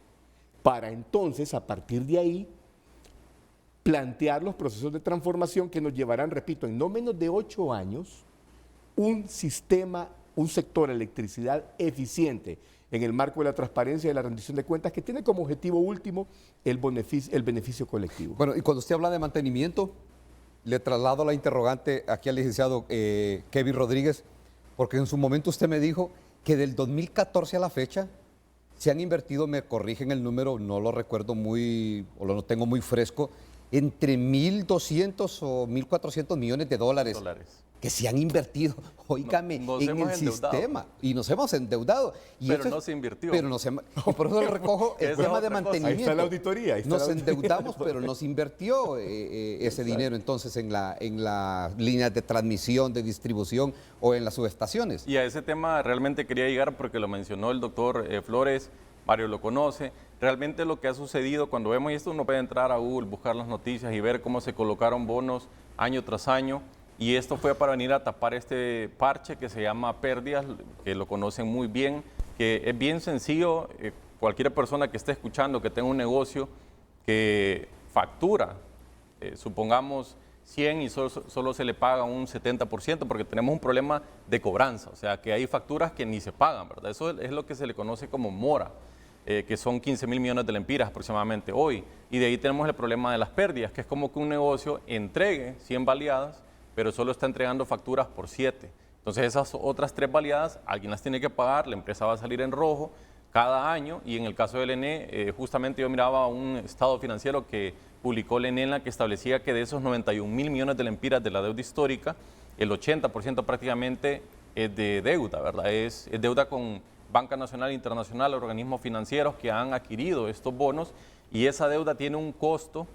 para entonces, a partir de ahí, plantear los procesos de transformación que nos llevarán, repito, en no menos de 8 años, un sector electricidad eficiente en el marco de la transparencia y de la rendición de cuentas que tiene como objetivo último el beneficio colectivo. Bueno, y cuando usted habla de mantenimiento, le traslado la interrogante aquí al licenciado Kevin Rodríguez, porque en su momento usted me dijo que del 2014 a la fecha se han invertido, me corrigen el número, no lo recuerdo o lo tengo muy fresco, entre 1.200 o 1.400 millones de dólares que se han invertido, oígame, en el sistema. Y nos hemos endeudado. Pero no se invirtió. Y por eso le recojo el tema de mantenimiento. Ahí está la auditoría. Nos endeudamos, pero no se invirtió ese dinero entonces en la línea de transmisión, de distribución o en las subestaciones. Y a ese tema realmente quería llegar porque lo mencionó el doctor Flores, Mario lo conoce. Realmente lo que ha sucedido cuando vemos esto, uno puede entrar a Google, buscar las noticias y ver cómo se colocaron bonos año tras año. Y esto fue para venir a tapar este parche que se llama pérdidas, que lo conocen muy bien, que es bien sencillo. Cualquier persona que esté escuchando, que tenga un negocio, que factura, supongamos 100 y solo se le paga un 70%, porque tenemos un problema de cobranza. O sea, que hay facturas que ni se pagan, ¿verdad? Eso es lo que se le conoce como mora. Que son 15.000 millones de lempiras aproximadamente hoy. Y de ahí tenemos el problema de las pérdidas, que es como que un negocio entregue 100 baleadas, pero solo está entregando facturas por 7. Entonces esas otras 3 baleadas, alguien las tiene que pagar, la empresa va a salir en rojo cada año, y en el caso del ENE, justamente yo miraba un estado financiero que publicó el ENE en la que establecía que de esos 91.000 millones de lempiras de la deuda histórica, el 80% prácticamente es de deuda, ¿verdad? Es deuda con Banca Nacional e Internacional, organismos financieros que han adquirido estos bonos, y esa deuda tiene un costo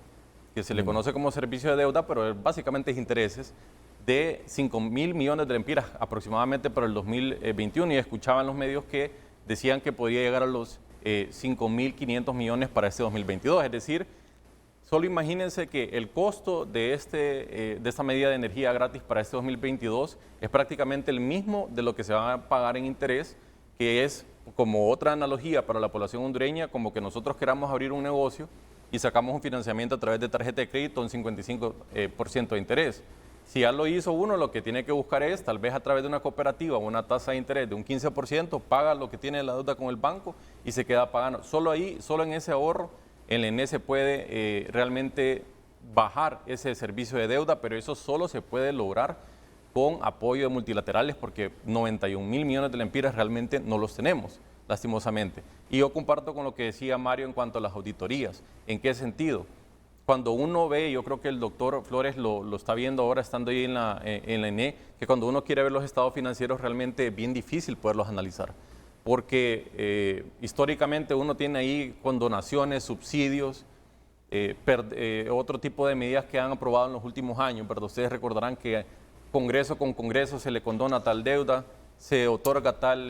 que se le conoce como servicio de deuda, pero básicamente es intereses, de 5.000 millones de lempiras aproximadamente para el 2021, y escuchaban los medios que decían que podía llegar a los 5.500 millones para este 2022, es decir, solo imagínense que el costo de esta medida de energía gratis para este 2022 es prácticamente el mismo de lo que se va a pagar en interés, que es como otra analogía para la población hondureña, como que nosotros queramos abrir un negocio y sacamos un financiamiento a través de tarjeta de crédito en 55% de interés. Si ya lo hizo uno, lo que tiene que buscar es, tal vez a través de una cooperativa o una tasa de interés de un 15%, paga lo que tiene la deuda con el banco y se queda pagando. Solo ahí, solo en ese ahorro, el ENE se puede realmente bajar ese servicio de deuda, pero eso solo se puede lograr con apoyo de multilaterales, porque 91.000 millones de lempiras realmente no los tenemos, lastimosamente. Y yo comparto con lo que decía Mario en cuanto a las auditorías. ¿En qué sentido? Cuando uno ve, yo creo que el doctor Flores lo está viendo ahora estando ahí en la ENE, que cuando uno quiere ver los estados financieros realmente es bien difícil poderlos analizar, porque históricamente uno tiene ahí condonaciones, subsidios, otro tipo de medidas que han aprobado en los últimos años, ¿verdad? Ustedes recordarán que Congreso con Congreso se le condona tal deuda, se otorga tal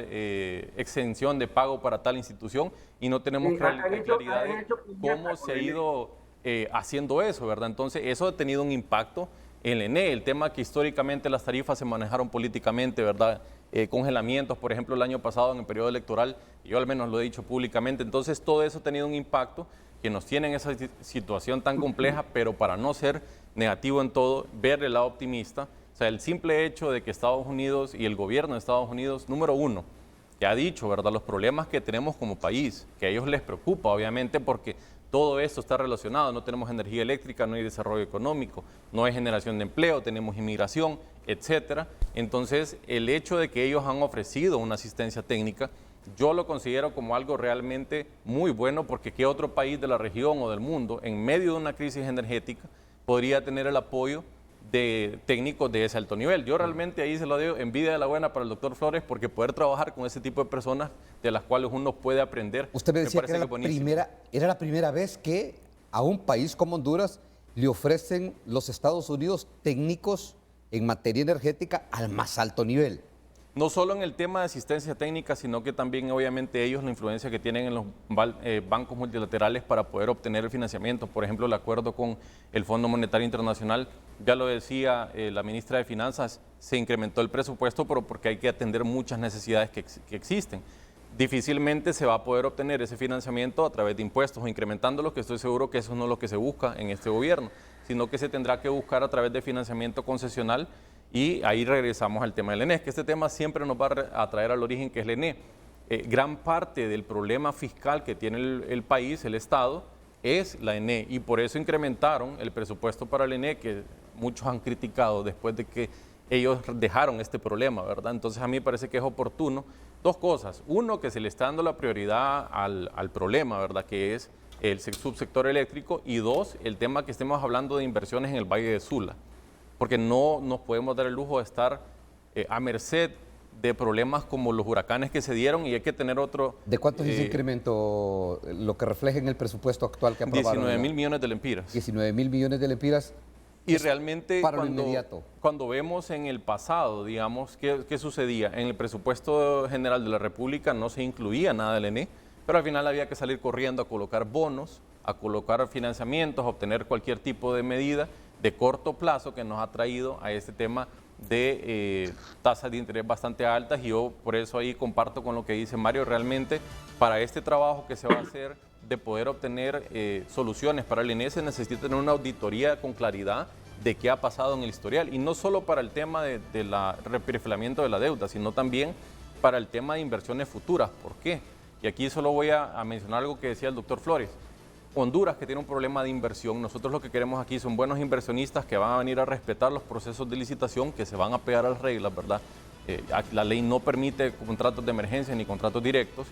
exención de pago para tal institución, y no tenemos claridad de cómo se ha ido haciendo eso, ¿verdad? Entonces eso ha tenido un impacto en el ENE. El tema que históricamente las tarifas se manejaron políticamente, ¿verdad? Congelamientos, por ejemplo, el año pasado en el periodo electoral, yo al menos lo he dicho públicamente. Entonces todo eso ha tenido un impacto que nos tiene en esa situación tan compleja, pero para no ser negativo en todo, ver el lado optimista. O sea, el simple hecho de que Estados Unidos y el gobierno de Estados Unidos, número uno, que ha dicho, ¿verdad?, los problemas que tenemos como país, que a ellos les preocupa, obviamente, porque todo esto está relacionado, no tenemos energía eléctrica, no hay desarrollo económico, no hay generación de empleo, tenemos inmigración, etcétera. Entonces, el hecho de que ellos han ofrecido una asistencia técnica, yo lo considero como algo realmente muy bueno, porque ¿qué otro país de la región o del mundo, en medio de una crisis energética, podría tener el apoyo de técnicos de ese alto nivel? Yo realmente ahí se lo digo, envidia de la buena para el doctor Flores, porque poder trabajar con ese tipo de personas de las cuales uno puede aprender. Usted me decía que era la primera vez que a un país como Honduras le ofrecen los Estados Unidos técnicos en materia energética al más alto nivel. No solo en el tema de asistencia técnica, sino que también obviamente ellos la influencia que tienen en los bancos multilaterales para poder obtener el financiamiento. Por ejemplo, el acuerdo con el Fondo Monetario Internacional, ya lo decía la ministra de Finanzas, se incrementó el presupuesto, pero porque hay que atender muchas necesidades que existen. Difícilmente se va a poder obtener ese financiamiento a través de impuestos o incrementándolos, que estoy seguro que eso no es lo que se busca en este gobierno, sino que se tendrá que buscar a través de financiamiento concesional. Y ahí regresamos al tema del ENE, que este tema siempre nos va a traer al origen, que es el ENE. Gran parte del problema fiscal que tiene el país, el Estado, es la ENE, y por eso incrementaron el presupuesto para el ENE, que muchos han criticado después de que ellos dejaron este problema, ¿verdad? Entonces a mí me parece que es oportuno dos cosas. Uno, que se le está dando la prioridad al problema, ¿verdad?, que es el subsector eléctrico, y dos, el tema que estemos hablando de inversiones en el Valle de Sula, porque no nos podemos dar el lujo de estar a merced de problemas como los huracanes que se dieron, y hay que tener otro... ¿De cuánto es ese incremento, lo que refleja en el presupuesto actual que aprobaron? 19.000 millones de lempiras. 19.000 millones de lempiras. Y realmente para lo inmediato. Cuando vemos en el pasado, digamos, ¿qué sucedía? En el presupuesto general de la República no se incluía nada del ENE, pero al final había que salir corriendo a colocar bonos, a colocar financiamientos, a obtener cualquier tipo de medida de corto plazo que nos ha traído a este tema de tasas de interés bastante altas. Y yo por eso ahí comparto con lo que dice Mario. Realmente para este trabajo que se va a hacer de poder obtener soluciones para el ENE se necesita tener una auditoría con claridad de qué ha pasado en el historial, y no solo para el tema de reperfilamiento de la deuda, sino también para el tema de inversiones futuras. ¿Por qué? Y aquí solo voy a mencionar algo que decía el doctor Flores. Honduras, que tiene un problema de inversión, nosotros lo que queremos aquí son buenos inversionistas que van a venir a respetar los procesos de licitación, que se van a pegar a las reglas, ¿verdad? La ley no permite contratos de emergencia ni contratos directos.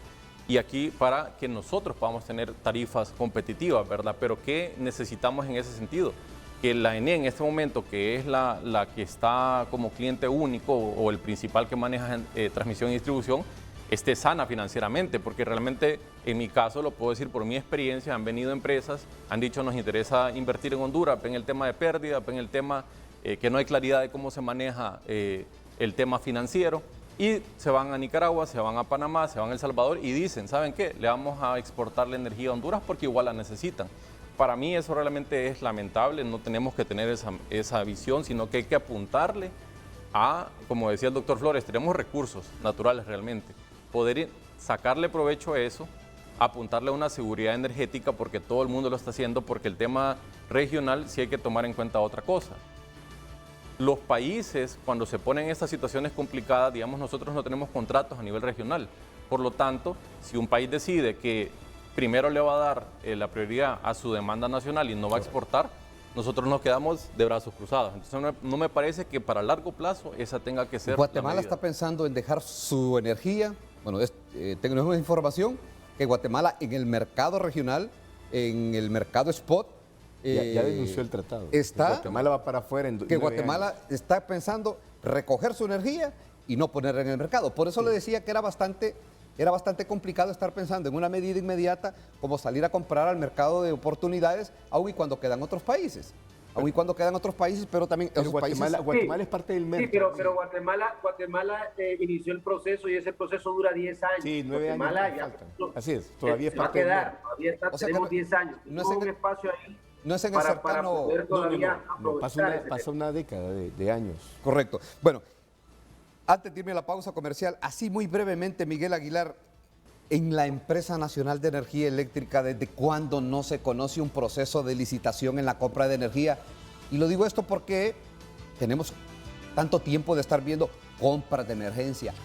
Y aquí para que nosotros podamos tener tarifas competitivas, ¿verdad? Pero ¿qué necesitamos en ese sentido? Que la ENE en este momento, que es la que está como cliente único o el principal que maneja transmisión y distribución, esté sana financieramente, porque realmente en mi caso, lo puedo decir por mi experiencia, han venido empresas, han dicho nos interesa invertir en Honduras, ven el tema de pérdida, ven el tema que no hay claridad de cómo se maneja el tema financiero, y se van a Nicaragua, se van a Panamá, se van a El Salvador y dicen, ¿saben qué? Le vamos a exportar la energía a Honduras porque igual la necesitan. Para mí eso realmente es lamentable, no tenemos que tener esa visión, sino que hay que apuntarle a, como decía el doctor Flores, tenemos recursos naturales realmente, poder sacarle provecho a eso, apuntarle a una seguridad energética porque todo el mundo lo está haciendo, porque el tema regional sí hay que tomar en cuenta otra cosa. Los países, cuando se ponen en estas situaciones complicadas, digamos, nosotros no tenemos contratos a nivel regional. Por lo tanto, si un país decide que primero le va a dar la prioridad a su demanda nacional y no va a exportar, nosotros nos quedamos de brazos cruzados. Entonces, no me parece que para largo plazo esa tenga que ser Guatemala está pensando en dejar su energía. Bueno, tenemos información que Guatemala en el mercado regional, en el mercado spot, ya denunció el tratado. Guatemala va para afuera en que Guatemala está pensando recoger su energía y no ponerla en el mercado. Por eso le decía que era bastante complicado estar pensando en una medida inmediata como salir a comprar al mercado de oportunidades, aun y cuando quedan otros países. Aun y cuando quedan otros países, pero también pero Guatemala es parte del mercado. Sí, pero Guatemala inició el proceso y ese proceso dura 10 años. Sí, 9 Guatemala años faltan. Así es, todavía es va a parte del quedar, mercado. todavía está, tenemos 10 años. No es un espacio ahí. No es en el cercano... para poder todavía pasa una década de años. Correcto. Bueno, antes de irme a la pausa comercial, así muy brevemente, Miguel Aguilar, en la Empresa Nacional de Energía Eléctrica, ¿desde cuándo no se conoce un proceso de licitación en la compra de energía? Y lo digo esto porque tenemos tanto tiempo de estar viendo compras de emergencia,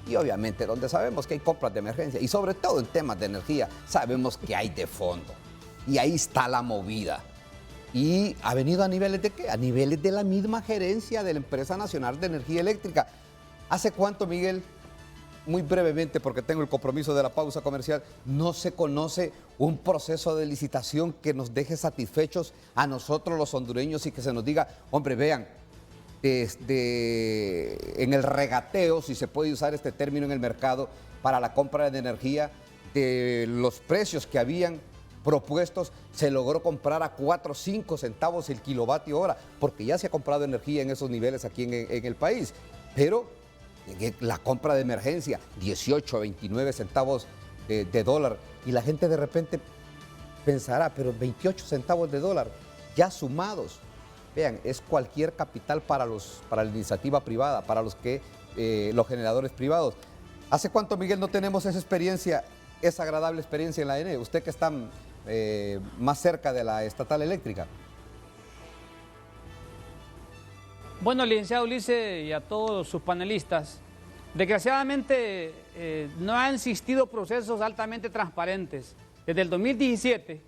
y obviamente donde sabemos que hay compras de emergencia, y sobre todo en temas de energía, sabemos que hay de fondo. Y ahí está la movida. Y ha venido a niveles de ¿qué? A niveles de la misma gerencia de la Empresa Nacional de Energía Eléctrica. ¿Hace cuánto, Miguel? Muy brevemente, porque tengo el compromiso de la pausa comercial, no se conoce un proceso de licitación que nos deje satisfechos a nosotros los hondureños y que se nos diga, hombre, vean, en el regateo, si se puede usar este término en el mercado, para la compra de energía, de los precios que habían propuestos, se logró comprar a 4 o 5 centavos el kilovatio hora, porque ya se ha comprado energía en esos niveles aquí en el país, pero la compra de emergencia, 18 a 29 centavos de dólar, y la gente de repente pensará, pero 28 centavos de dólar, ya sumados, vean, es cualquier capital para la iniciativa privada, para los generadores privados. ¿Hace cuánto, Miguel, no tenemos esa experiencia, esa agradable experiencia en la ENE? Usted que está más cerca de la estatal eléctrica. Bueno, licenciado Ulises y a todos sus panelistas, desgraciadamente no han existido procesos altamente transparentes. Desde el 2017,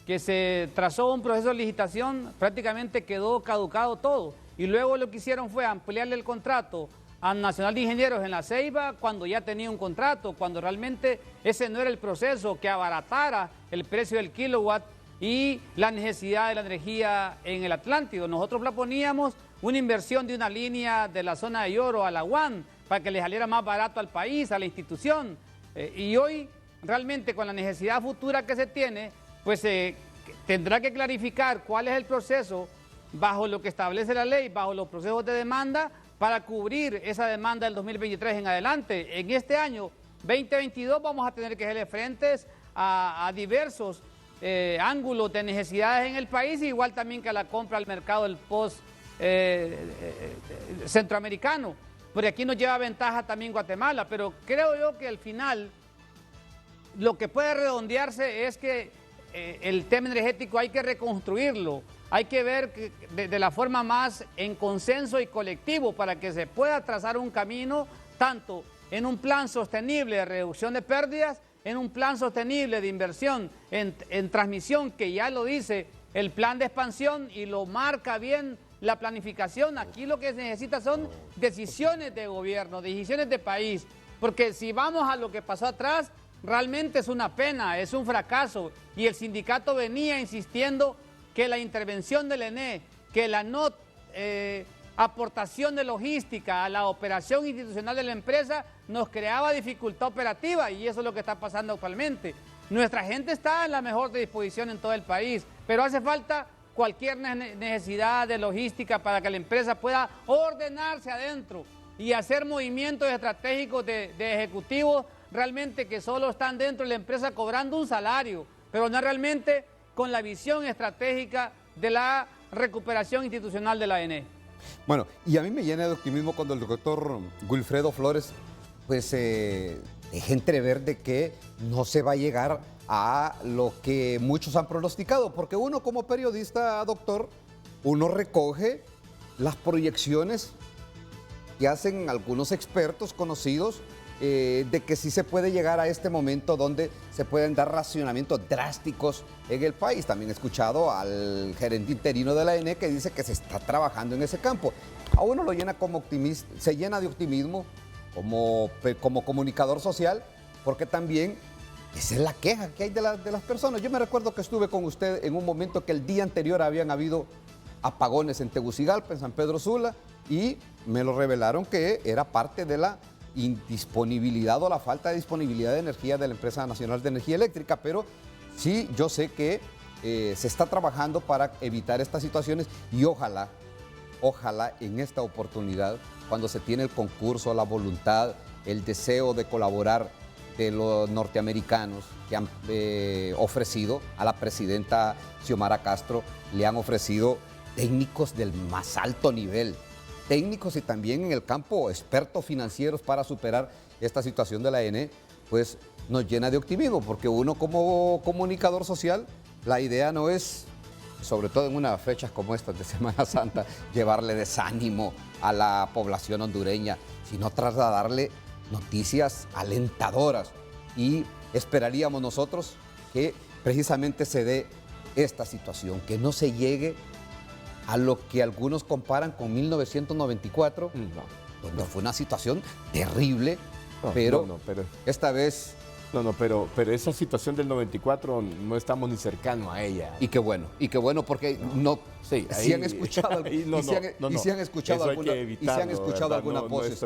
que se trazó un proceso de licitación, prácticamente quedó caducado todo. Y luego lo que hicieron fue ampliarle el contrato a Nacional de Ingenieros en La Ceiba cuando ya tenía un contrato, cuando realmente ese no era el proceso que abaratara el precio del kilowatt y la necesidad de la energía en el Atlántico. Nosotros proponíamos una inversión de una línea de la zona de Lloro a la UAN para que le saliera más barato al país, a la institución. Y hoy realmente con la necesidad futura que se tiene, pues tendrá que clarificar cuál es el proceso bajo lo que establece la ley, bajo los procesos de demanda, para cubrir esa demanda del 2023 en adelante. En este año 2022 vamos a tener que hacerle frentes a diversos ángulos de necesidades en el país, igual también que a la compra al mercado del post centroamericano. Porque aquí nos lleva ventaja también Guatemala, pero creo yo que al final lo que puede redondearse es que el tema energético hay que reconstruirlo, hay que ver que de la forma más en consenso y colectivo para que se pueda trazar un camino tanto en un plan sostenible de reducción de pérdidas, en un plan sostenible de inversión en transmisión, que ya lo dice el plan de expansión y lo marca bien la planificación. Aquí lo que se necesita son decisiones de gobierno, decisiones de país, porque si vamos a lo que pasó atrás, realmente es una pena, es un fracaso, y el sindicato venía insistiendo que la intervención del ENE, que la no aportación de logística a la operación institucional de la empresa nos creaba dificultad operativa, y eso es lo que está pasando actualmente. Nuestra gente está en la mejor disposición en todo el país, pero hace falta cualquier necesidad de logística para que la empresa pueda ordenarse adentro y hacer movimientos estratégicos de ejecutivos realmente que solo están dentro de la empresa cobrando un salario, pero no realmente con la visión estratégica de la recuperación institucional de la ENE. Bueno, y a mí me llena de optimismo cuando el doctor Wilfredo Flores pues deja entrever de que no se va a llegar a lo que muchos han pronosticado, porque uno como periodista, doctor, uno recoge las proyecciones que hacen algunos expertos conocidos de que sí se puede llegar a este momento donde se pueden dar racionamientos drásticos en el país. También he escuchado al gerente interino de la ENE que dice que se está trabajando en ese campo. A uno lo llena como optimista, se llena de optimismo como comunicador social, porque también esa es la queja que hay de las personas. Yo me recuerdo que estuve con usted en un momento que el día anterior habían habido apagones en Tegucigalpa, en San Pedro Sula, y me lo revelaron que era parte de la indisponibilidad o la falta de disponibilidad de energía de la Empresa Nacional de Energía Eléctrica, pero sí, yo sé que se está trabajando para evitar estas situaciones, y ojalá en esta oportunidad, cuando se tiene el concurso, la voluntad, el deseo de colaborar de los norteamericanos que han ofrecido a la presidenta Xiomara Castro, le han ofrecido técnicos del más alto nivel, técnicos y también en el campo expertos financieros para superar esta situación de la ENE, pues nos llena de optimismo, porque uno como comunicador social, la idea no es, sobre todo en unas fechas como estas de Semana Santa, llevarle desánimo a la población hondureña, sino trasladarle noticias alentadoras, y esperaríamos nosotros que precisamente se dé esta situación, que no se llegue a lo que algunos comparan con 1994, donde fue una situación terrible, pero esta vez... pero esa situación del 94 no estamos ni cercanos a ella. Y qué bueno, porque si han escuchado algunas voces,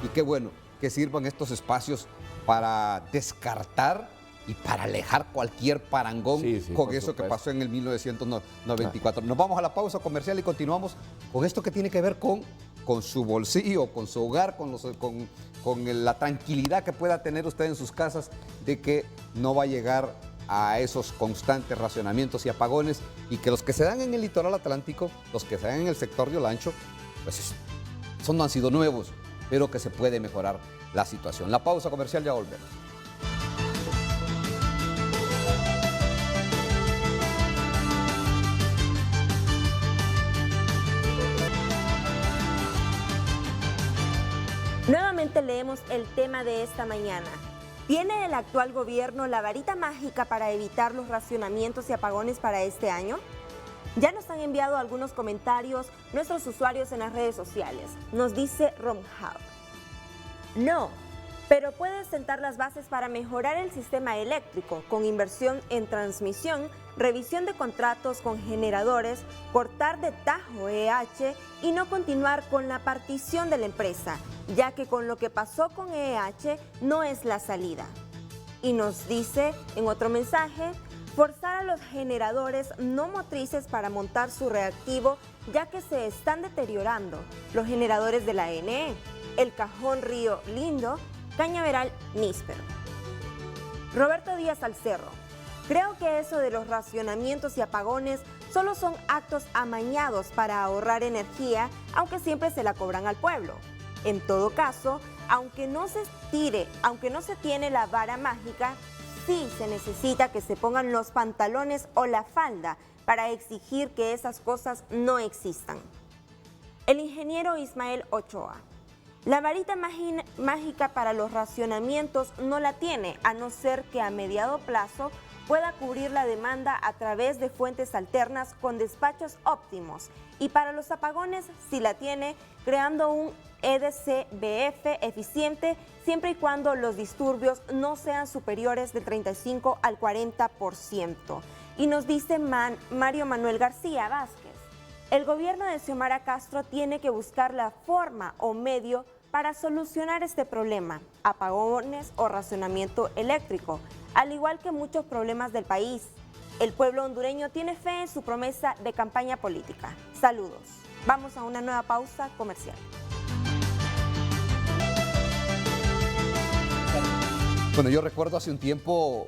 y qué bueno que sirvan estos espacios para descartar y para alejar cualquier parangón con eso que pasó en el 1994. Nos vamos a la pausa comercial y continuamos con esto que tiene que ver con su bolsillo, con su hogar, con la tranquilidad que pueda tener usted en sus casas de que no va a llegar a esos constantes racionamientos y apagones, y que los que se dan en el litoral atlántico, los que se dan en el sector de Olancho, pues son no han sido nuevos, pero que se puede mejorar la situación. La pausa comercial, ya volvemos. Nuevamente leemos el tema de esta mañana. ¿Tiene el actual gobierno la varita mágica para evitar los racionamientos y apagones para este año? Ya nos han enviado algunos comentarios nuestros usuarios en las redes sociales. Nos dice Romhab: no, pero puede sentar las bases para mejorar el sistema eléctrico con inversión en transmisión, revisión de contratos con generadores, cortar de tajo EH y no continuar con la partición de la empresa, ya que con lo que pasó con EH no es la salida. Y nos dice en otro mensaje: forzar a los generadores no motrices para montar su reactivo, ya que se están deteriorando los generadores de la ENE, el Cajón Río Lindo, Cañaveral Níspero. Roberto Díaz Alcerro: creo que eso de los racionamientos y apagones solo son actos amañados para ahorrar energía, aunque siempre se la cobran al pueblo. En todo caso, aunque no se tiene la vara mágica, sí se necesita que se pongan los pantalones o la falda para exigir que esas cosas no existan. El ingeniero Ismael Ochoa: la varita mágica para los racionamientos no la tiene, a no ser que a mediano plazo pueda cubrir la demanda a través de fuentes alternas con despachos óptimos y para los apagones, si la tiene, creando un EDCBF eficiente siempre y cuando los disturbios no sean superiores del 35 al 40%. Y nos dice Mario Manuel García Vázquez, el gobierno de Xiomara Castro tiene que buscar la forma o medio para solucionar este problema, apagones o racionamiento eléctrico, al igual que muchos problemas del país. El pueblo hondureño tiene fe en su promesa de campaña política. Saludos. Vamos a una nueva pausa comercial. Bueno, yo recuerdo hace un tiempo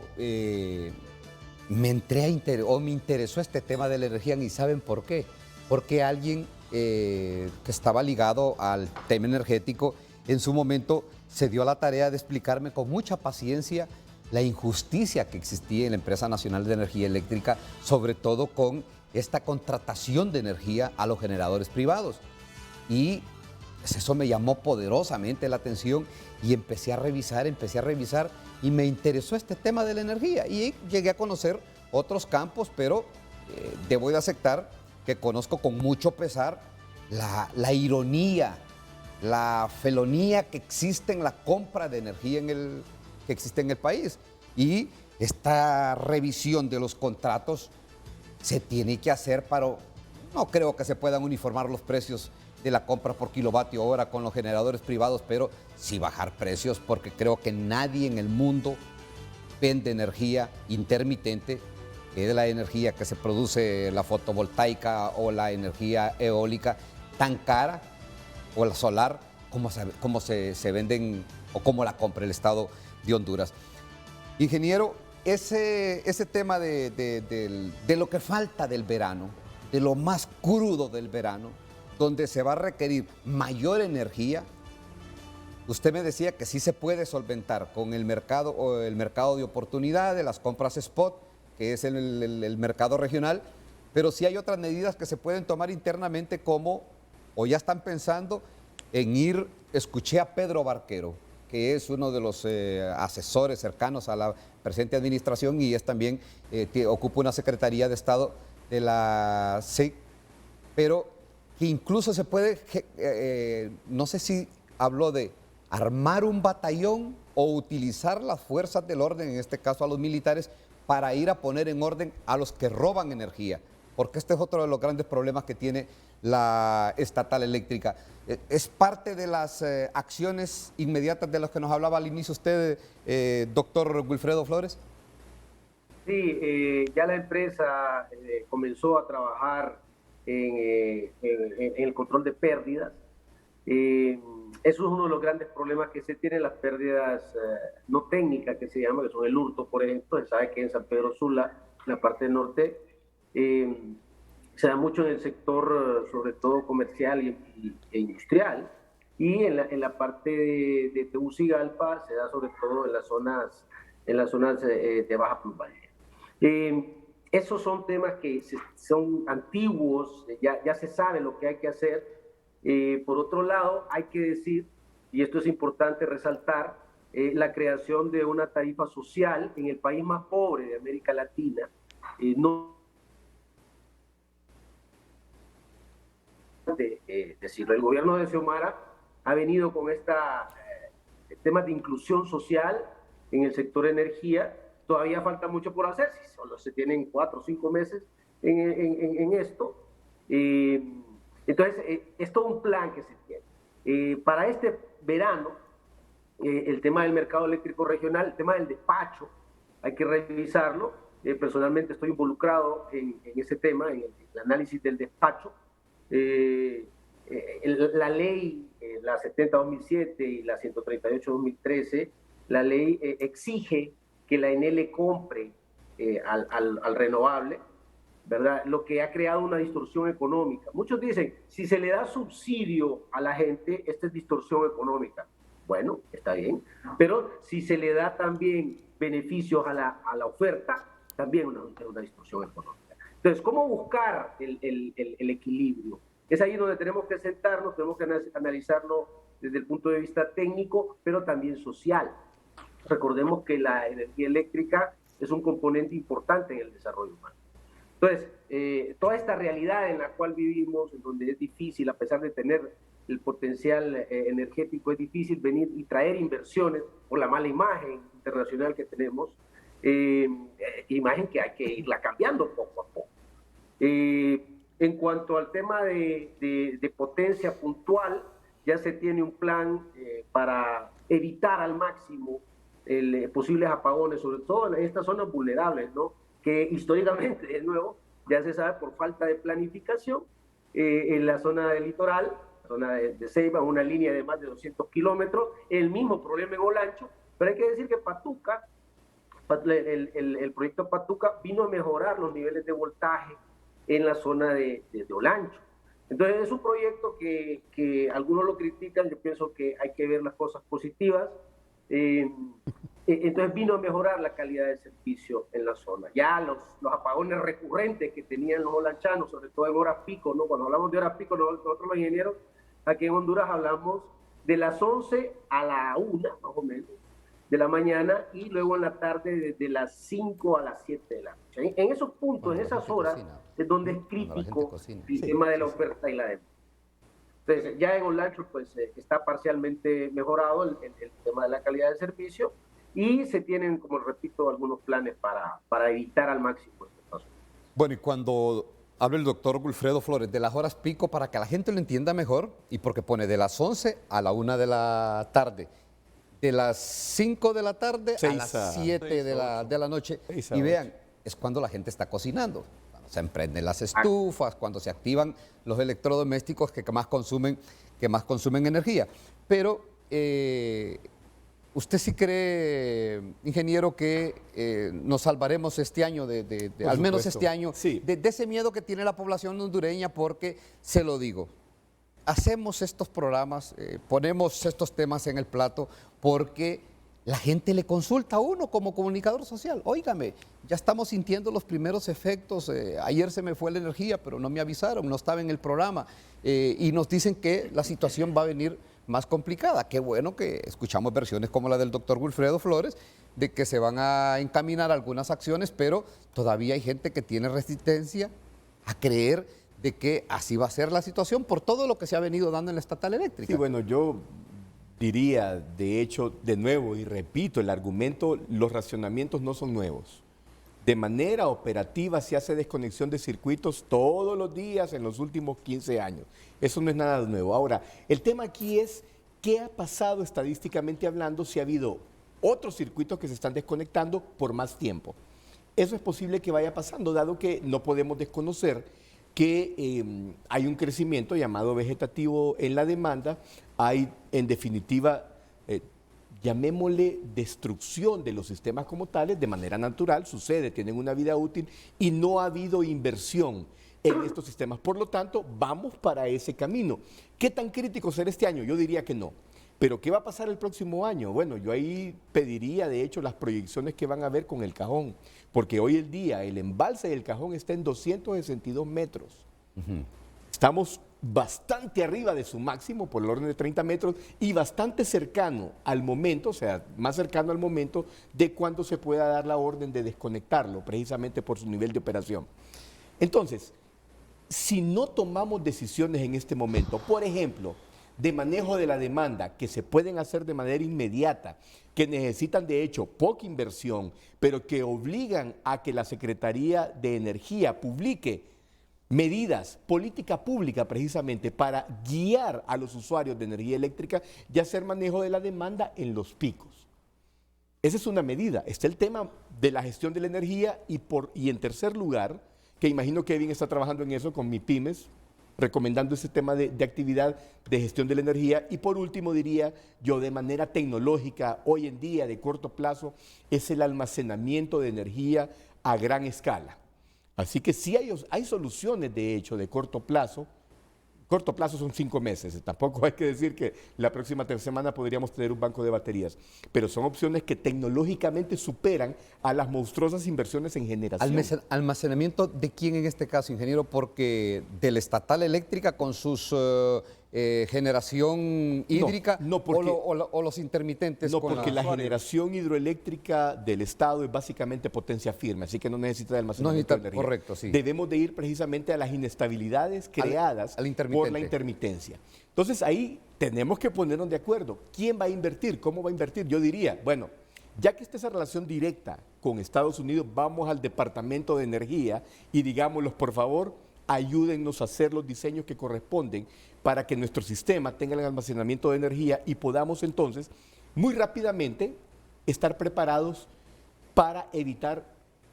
me interesó este tema de la energía y ¿saben por qué? Porque alguien que estaba ligado al tema energético en su momento se dio a la tarea de explicarme con mucha paciencia la injusticia que existía en la Empresa Nacional de Energía Eléctrica, sobre todo con esta contratación de energía a los generadores privados. Y pues eso me llamó poderosamente la atención y empecé a revisar y me interesó este tema de la energía y llegué a conocer otros campos, pero debo de aceptar que conozco con mucho pesar la ironía, la felonía que existe en la compra de energía que existe en el país. Y esta revisión de los contratos se tiene que hacer no creo que se puedan uniformar los precios de la compra por kilovatio hora con los generadores privados, pero sí bajar precios, porque creo que nadie en el mundo vende energía intermitente, que es la energía que se produce la fotovoltaica o la energía eólica, tan cara, o la solar, como se venden o como la compra el Estado de Honduras. Ingeniero, ese tema de lo que falta del verano, de lo más crudo del verano, donde se va a requerir mayor energía, usted me decía que sí se puede solventar con el mercado de oportunidades, las compras spot, que es el mercado regional, pero sí hay otras medidas que se pueden tomar internamente o ya están pensando en escuché a Pedro Barquero, que es uno de los asesores cercanos a la presente administración y es también, ocupa una Secretaría de Estado de la SIC, pero que incluso se puede, no sé si habló de armar un batallón o utilizar las fuerzas del orden, en este caso a los militares, para ir a poner en orden a los que roban energía, porque este es otro de los grandes problemas que tiene la estatal eléctrica. ¿Es parte de las acciones inmediatas de las que nos hablaba al inicio usted, doctor Wilfredo Flores? Sí, ya la empresa comenzó a trabajar en el control de pérdidas. Eso es uno de los grandes problemas que se tienen, las pérdidas no técnicas, que se llama, que son el hurto, por ejemplo. Se sabe que en San Pedro Sula, la parte norte, se da mucho en el sector, sobre todo comercial e industrial, y en la parte de Tegucigalpa se da sobre todo en las zonas de baja plusvalía. Esos son temas que son antiguos, ya se sabe lo que hay que hacer. Por otro lado, hay que decir, y esto es importante resaltar, la creación de una tarifa social en el país más pobre de América Latina. Decirlo, el gobierno de Xiomara ha venido con temas de inclusión social en el sector energía. Todavía falta mucho por hacer, si solo se tienen 4 o 5 meses en esto. Entonces, es todo un plan que se tiene. Para este verano, el tema del mercado eléctrico regional, el tema del despacho, hay que revisarlo. Personalmente estoy involucrado en ese tema, en el análisis del despacho. La ley, la 70-2007 y la 138-2013, la ley exige que la ENEL compre al renovable, ¿verdad? Lo que ha creado una distorsión económica. Muchos dicen, si se le da subsidio a la gente, esta es distorsión económica. Bueno, está bien, pero si se le da también beneficios a la oferta, también es una distorsión económica. Entonces, ¿cómo buscar el equilibrio? Es ahí donde tenemos que sentarnos, tenemos que analizarlo desde el punto de vista técnico, pero también social. Recordemos que la energía eléctrica es un componente importante en el desarrollo humano. Entonces, toda esta realidad en la cual vivimos, en donde es difícil, a pesar de tener el potencial energético, es difícil venir y traer inversiones por la mala imagen internacional que tenemos, imagen que hay que irla cambiando poco a poco. En cuanto al tema de potencia puntual, ya se tiene un plan para evitar al máximo posibles apagones, sobre todo en estas zonas vulnerables, ¿no? Que históricamente, de nuevo, ya se sabe por falta de planificación, en la zona del litoral, zona de Ceiba, una línea de más de 200 kilómetros, el mismo problema en Olancho, pero hay que decir que Patuca, el proyecto Patuca vino a mejorar los niveles de voltaje en la zona de Olancho. Entonces es un proyecto que algunos lo critican, yo pienso que hay que ver las cosas positivas. Entonces vino a mejorar la calidad del servicio en la zona. Ya los apagones recurrentes que tenían los olanchanos, sobre todo en horas pico, ¿no? Cuando hablamos de horas pico, nosotros los ingenieros aquí en Honduras hablamos de las 11 a la 1, más o menos, de la mañana, y luego en la tarde desde las 5 a las 7 de la noche. En esos puntos, en esas horas, es donde es crítico el tema de la oferta y la demanda. Entonces, ya en Olancho pues está parcialmente mejorado el tema de la calidad del servicio, y se tienen, como repito, algunos planes para evitar al máximo este paso. Bueno, y cuando habla el doctor Wilfredo Flores de las horas pico, para que la gente lo entienda mejor, y porque pone de las 11 a la 1 de la tarde, de las 5 de la tarde a las 7 de la noche, y vean, es cuando la gente está cocinando, cuando se emprenden las estufas, cuando se activan los electrodomésticos que más consumen energía. Pero ¿usted sí cree, ingeniero, que nos salvaremos este año, al menos este año, de ese miedo que tiene la población hondureña? Porque, se lo digo, hacemos estos programas, ponemos estos temas en el plato porque la gente le consulta a uno como comunicador social. Óigame, ya estamos sintiendo los primeros efectos, ayer se me fue la energía, pero no me avisaron, no estaba en el programa, y nos dicen que la situación va a venir más complicada. Qué bueno que escuchamos versiones como la del doctor Wilfredo Flores, de que se van a encaminar algunas acciones, pero todavía hay gente que tiene resistencia a creer de que así va a ser la situación por todo lo que se ha venido dando en la estatal eléctrica. Sí, bueno, yo diría, de hecho, de nuevo, y repito, el argumento, los racionamientos no son nuevos. De manera operativa se hace desconexión de circuitos todos los días en los últimos 15 años. Eso no es nada nuevo. Ahora, el tema aquí es qué ha pasado estadísticamente hablando si ha habido otros circuitos que se están desconectando por más tiempo. Eso es posible que vaya pasando, dado que no podemos desconocer que hay un crecimiento llamado vegetativo en la demanda, hay en definitiva, llamémosle destrucción de los sistemas como tales, de manera natural, sucede, tienen una vida útil y no ha habido inversión en estos sistemas. Por lo tanto, vamos para ese camino. ¿Qué tan crítico será este año? Yo diría que no. Pero ¿qué va a pasar el próximo año? Bueno, yo ahí pediría, de hecho, las proyecciones que van a ver con el Cajón, porque hoy el día el embalse del Cajón está en 262 metros. Estamos bastante arriba de su máximo, por el orden de 30 metros, y bastante cercano al momento, o sea, más cercano al momento de cuando se pueda dar la orden de desconectarlo, precisamente por su nivel de operación. Entonces, si no tomamos decisiones en este momento, por ejemplo, de manejo de la demanda, que se pueden hacer de manera inmediata, que necesitan de hecho poca inversión, pero que obligan a que la Secretaría de Energía publique medidas, política pública precisamente para guiar a los usuarios de energía eléctrica y hacer manejo de la demanda en los picos. Esa es una medida. Está el tema de la gestión de la energía y en tercer lugar, que imagino que Kevin está trabajando en eso con MIPYMES, recomendando ese tema de actividad de gestión de la energía. Y por último diría yo, de manera tecnológica, hoy en día de corto plazo, es el almacenamiento de energía a gran escala. Así que sí hay soluciones de hecho de corto plazo son 5 meses, tampoco hay que decir que la próxima semana podríamos tener un banco de baterías, pero son opciones que tecnológicamente superan a las monstruosas inversiones en generación. ¿Almacenamiento de quién en este caso, ingeniero? Porque de la estatal eléctrica con sus generación hídrica no, porque- o los intermitentes. No, con porque la generación hidroeléctrica del Estado es básicamente potencia firme, así que no necesita de almacenamiento No necesita- de energía. correcto, sí. Debemos de ir precisamente a las inestabilidades creadas al por intermitente. la intermitencia. Entonces ahí tenemos que ponernos de acuerdo. ¿Quién va a invertir? ¿Cómo va a invertir? Yo diría, bueno, ya que está esa relación directa con Estados Unidos, vamos al Departamento de Energía y digámoslos, por favor, ayúdennos a hacer los diseños que corresponden para que nuestro sistema tenga el almacenamiento de energía y podamos entonces muy rápidamente estar preparados para evitar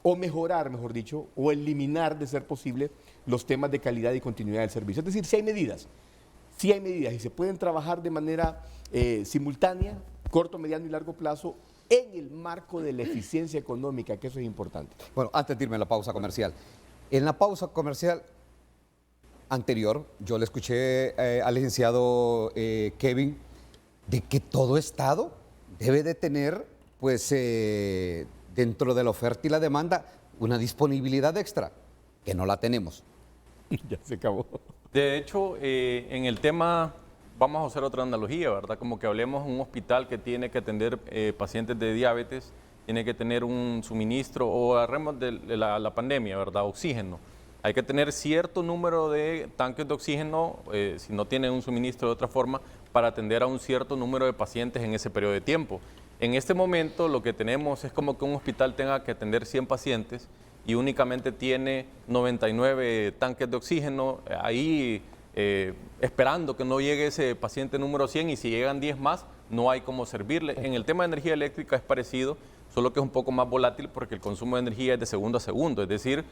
o mejorar, mejor dicho, o eliminar de ser posible los temas de calidad y continuidad del servicio. Es decir, si hay medidas y se pueden trabajar de manera simultánea, corto, mediano y largo plazo, en el marco de la eficiencia económica, que eso es importante. Bueno, antes de irme a la pausa comercial. En la pausa comercial anterior, yo le escuché al licenciado Kevin de que todo Estado debe de tener, pues, dentro de la oferta y la demanda, una disponibilidad extra, que no la tenemos. Ya se acabó. De hecho, en el tema, vamos a hacer otra analogía, ¿verdad? Como que hablemos de un hospital que tiene que atender pacientes de diabetes, tiene que tener un suministro, o agarremos de la pandemia, ¿verdad? Oxígeno. Hay que tener cierto número de tanques de oxígeno, si no tiene un suministro de otra forma, para atender a un cierto número de pacientes en ese periodo de tiempo. En este momento lo que tenemos es como que un hospital tenga que atender 100 pacientes y únicamente tiene 99 tanques de oxígeno ahí esperando que no llegue ese paciente número 100, y si llegan 10 más, no hay cómo servirle. En el tema de energía eléctrica es parecido, solo que es un poco más volátil porque el consumo de energía es de segundo a segundo, es decir,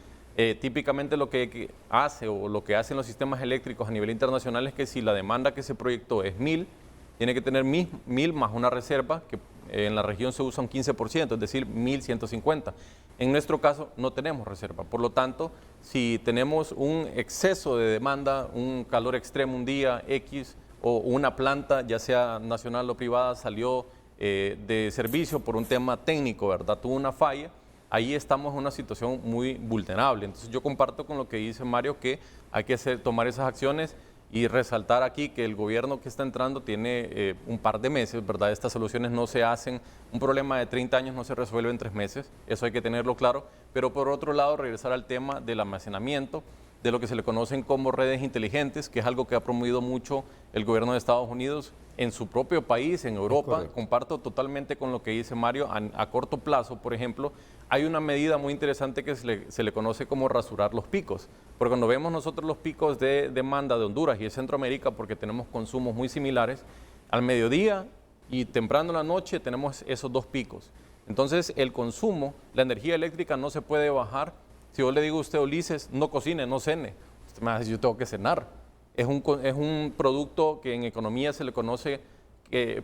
típicamente lo que hace o lo que hacen los sistemas eléctricos a nivel internacional es que si la demanda que se proyectó es 1000, tiene que tener 1000 más una reserva, que en la región se usa un 15%, es decir, 1150. En nuestro caso no tenemos reserva, por lo tanto, si tenemos un exceso de demanda, un calor extremo un día X, o una planta, ya sea nacional o privada, salió de servicio por un tema técnico, ¿verdad? Tuvo una falla, ahí estamos en una situación muy vulnerable. Entonces yo comparto con lo que dice Mario, que hay que tomar esas acciones y resaltar aquí que el gobierno que está entrando tiene un par de meses, ¿verdad? Estas soluciones no se hacen, un problema de 30 años no se resuelve en 3 meses, eso hay que tenerlo claro, pero por otro lado regresar al tema del almacenamiento, de lo que se le conocen como redes inteligentes, que es algo que ha promovido mucho el gobierno de Estados Unidos en su propio país, en Europa. Comparto totalmente con lo que dice Mario. A corto plazo, por ejemplo, hay una medida muy interesante que se le conoce como rasurar los picos. Porque cuando vemos nosotros los picos de demanda de Honduras y de Centroamérica, porque tenemos consumos muy similares, al mediodía y temprano en la noche tenemos esos dos picos. Entonces, el consumo, la energía eléctrica no se puede bajar. Si yo le digo a usted, Ulises, no cocine, no cene, usted me va a decir, yo tengo que cenar. Es un producto que en economía se le conoce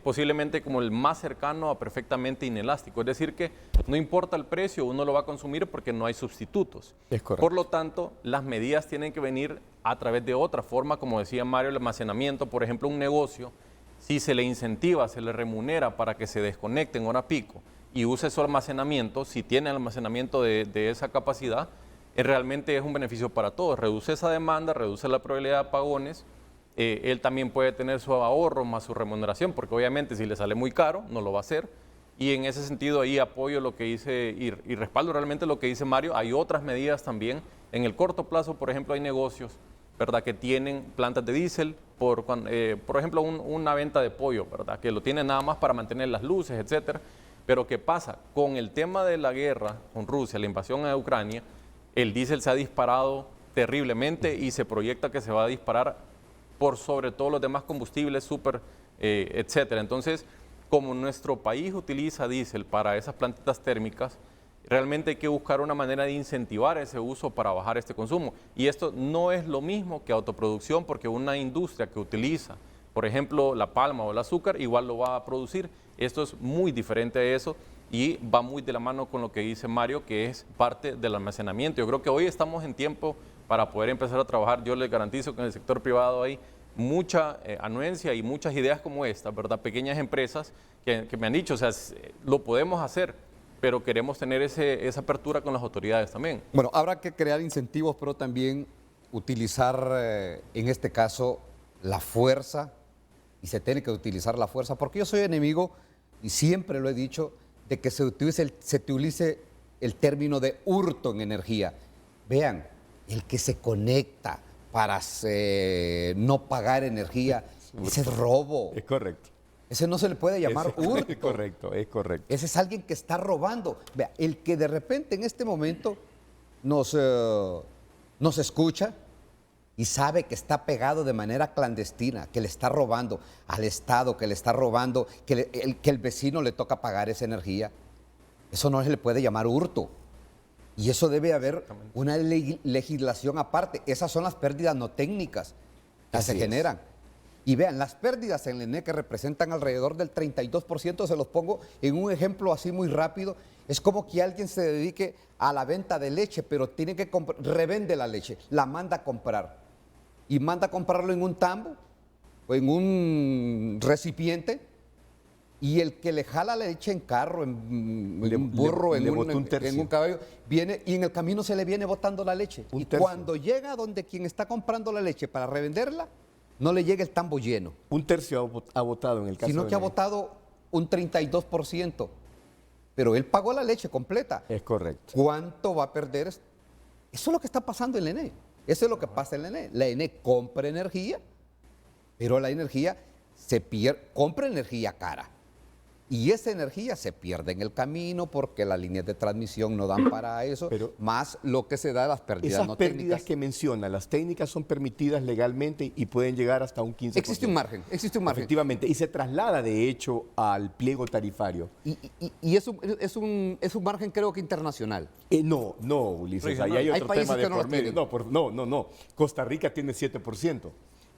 posiblemente como el más cercano a perfectamente inelástico. Es decir, que no importa el precio, uno lo va a consumir porque no hay sustitutos. Es correcto. Por lo tanto, las medidas tienen que venir a través de otra forma, como decía Mario, el almacenamiento. Por ejemplo, un negocio, si se le incentiva, se le remunera para que se desconecte en hora pico y use su almacenamiento, si tiene almacenamiento de esa capacidad, realmente es un beneficio para todos. Reduce esa demanda, reduce la probabilidad de apagones. Él también puede tener su ahorro más su remuneración, porque obviamente si le sale muy caro, no lo va a hacer. Y en ese sentido ahí apoyo lo que dice y respaldo realmente lo que dice Mario. Hay otras medidas también. En el corto plazo, por ejemplo, hay negocios, ¿verdad?, que tienen plantas de diésel, por ejemplo, una venta de pollo, ¿verdad?, que lo tienen nada más para mantener las luces, etcétera. Pero ¿qué pasa? Con el tema de la guerra con Rusia, la invasión a Ucrania, el diésel se ha disparado terriblemente y se proyecta que se va a disparar por sobre todos los demás combustibles, etcétera. Entonces, como nuestro país utiliza diésel para esas plantitas térmicas, realmente hay que buscar una manera de incentivar ese uso para bajar este consumo. Y esto no es lo mismo que autoproducción, porque una industria que utiliza, por ejemplo, la palma o el azúcar, igual lo va a producir. Esto es muy diferente a eso y va muy de la mano con lo que dice Mario, que es parte del almacenamiento. Yo creo que hoy estamos en tiempo para poder empezar a trabajar. Yo les garantizo que en el sector privado hay mucha anuencia y muchas ideas como esta, ¿verdad? Pequeñas empresas que me han dicho, o sea, lo podemos hacer, pero queremos tener esa apertura con las autoridades también. Bueno, habrá que crear incentivos, pero también utilizar en este caso la fuerza y se tiene que utilizar la fuerza, porque yo soy enemigo, y siempre lo he dicho, de que se utilice el término de hurto en energía. Vean, el que se conecta para no pagar energía, ese es robo. Es correcto. Ese no se le puede llamar hurto. Es correcto, es correcto. Ese es alguien que está robando. Vea, el que de repente en este momento nos escucha y sabe que está pegado de manera clandestina, que le está robando al Estado, que le está robando, que el vecino le toca pagar esa energía, eso no se le puede llamar hurto. Y eso debe haber una legislación aparte. Esas son las pérdidas no técnicas que se generan. Y vean, las pérdidas en el ENE que representan alrededor del 32%, se los pongo en un ejemplo así muy rápido, es como que alguien se dedique a la venta de leche, pero tiene que revende la leche, la manda a comprar. Y manda a comprarlo en un tambo o en un recipiente, y el que le jala la leche en carro, en un burro, en un caballo, viene y en el camino se le viene botando la leche. Y cuando llega donde quien está comprando la leche para revenderla, no le llega el tambo lleno. Un tercio ha votado en el caso. Sino que ha votado un 32%. Pero él pagó la leche completa. Es correcto. ¿Cuánto va a perder? Eso es lo que está pasando en la ENE. Eso es lo que pasa en la ENE. La ENE compra energía, pero la energía se pierde, compra energía cara. Y esa energía se pierde en el camino porque las líneas de transmisión no dan para eso, pero más lo que se da las pérdidas esas no pérdidas técnicas. que menciona, las técnicas son permitidas legalmente y pueden llegar hasta un 15%. Existe un margen, existe un margen. Efectivamente, y se traslada de hecho al pliego tarifario. Y es un margen creo que internacional. No, Ulises, ahí hay otro tema de por medio. No. Costa Rica tiene 7%.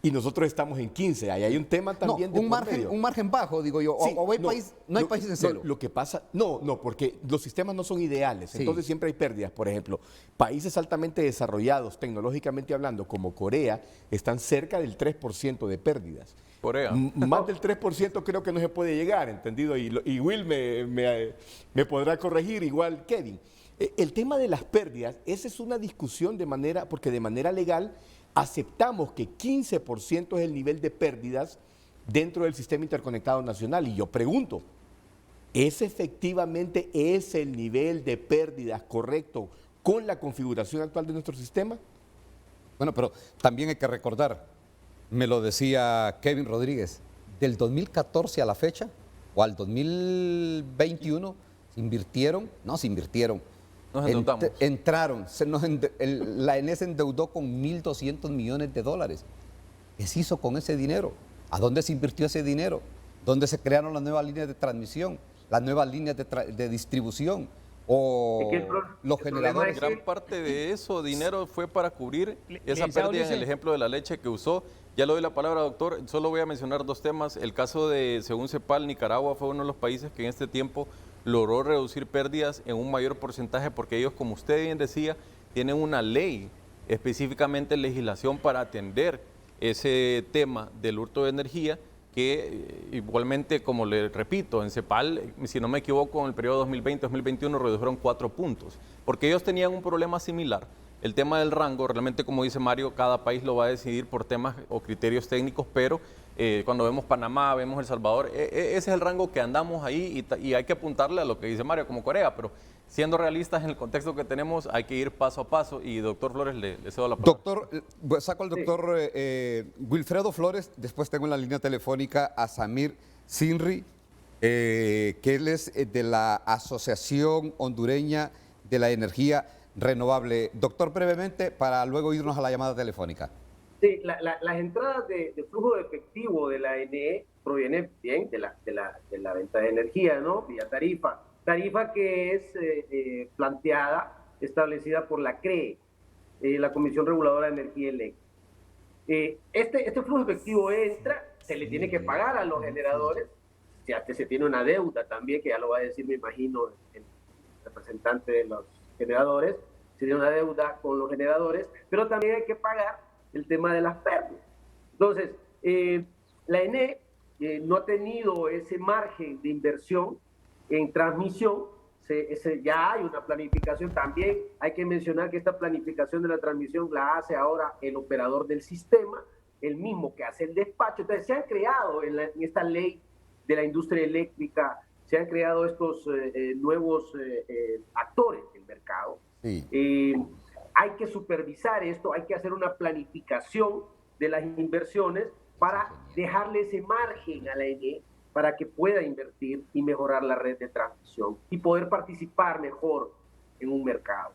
Y nosotros estamos en 15, ahí hay un tema también de por medio. Un margen bajo, digo yo, Sí, no hay países en cero. Lo que pasa, porque los sistemas no son ideales, Sí. entonces siempre hay pérdidas. Por ejemplo, países altamente desarrollados, tecnológicamente hablando, como Corea, están cerca del 3% de pérdidas. Corea. Más del 3% creo que no se puede llegar, ¿entendido? Y Will me podrá corregir, igual Kevin. El tema de las pérdidas, esa es una discusión porque de manera legal aceptamos que 15% es el nivel de pérdidas dentro del sistema interconectado nacional. Y yo pregunto, ¿es efectivamente ese el nivel de pérdidas correcto con la configuración actual de nuestro sistema? Bueno, pero también hay que recordar, me lo decía Kevin Rodríguez, del 2014 a la fecha, o al 2021, se invirtieron. Nos endeudamos. La ENE se endeudó con 1.200 millones de dólares. ¿Qué se hizo con ese dinero? ¿A dónde se invirtió ese dinero? ¿Dónde se crearon las nuevas líneas de transmisión, las nuevas líneas de distribución o los generadores? Gran parte de eso dinero fue para cubrir esa Licenciado pérdida en el Ulises. ejemplo de la leche que usó. Ya le doy la palabra, doctor. Solo voy a mencionar dos temas. El caso de, según CEPAL, Nicaragua fue uno de los países que en este tiempo logró reducir pérdidas en un mayor porcentaje porque ellos, como usted bien decía, tienen una ley, específicamente legislación para atender ese tema del hurto de energía que igualmente, como le repito, en CEPAL, si no me equivoco, en el periodo 2020-2021 redujeron 4 puntos, porque ellos tenían un problema similar. El tema del rango, realmente como dice Mario, cada país lo va a decidir por temas o criterios técnicos, pero cuando vemos Panamá, vemos El Salvador, ese es el rango que andamos ahí y hay que apuntarle a lo que dice Mario como Corea, pero siendo realistas en el contexto que tenemos, hay que ir paso a paso y doctor Flores, le cedo la palabra. Doctor, saco al doctor Wilfredo Flores, después tengo en la línea telefónica a Samir Sinri, que él es de la Asociación Hondureña de la Energía Renovable. Doctor, brevemente, para luego irnos a la llamada telefónica. Sí, las entradas de flujo de efectivo de la ENE provienen bien de la venta de energía, ¿no? Vía tarifa. Tarifa que es planteada, establecida por la CRE, la Comisión Reguladora de Energía Eléctrica. Este flujo efectivo entra, se le tiene que pagar a los generadores, ya que se tiene una deuda también, que ya lo va a decir, me imagino, el representante de los generadores, se tiene una deuda con los generadores, pero también hay que pagar el tema de las pérdidas. Entonces, la ENE no ha tenido ese margen de inversión en transmisión, ya hay una planificación. También hay que mencionar que esta planificación de la transmisión la hace ahora el operador del sistema, el mismo que hace el despacho. Entonces se han creado en esta ley de la industria eléctrica, se han creado estos nuevos actores del mercado. Sí. Hay que supervisar esto, hay que hacer una planificación de las inversiones para dejarle ese margen a la ENE para que pueda invertir y mejorar la red de transmisión y poder participar mejor en un mercado.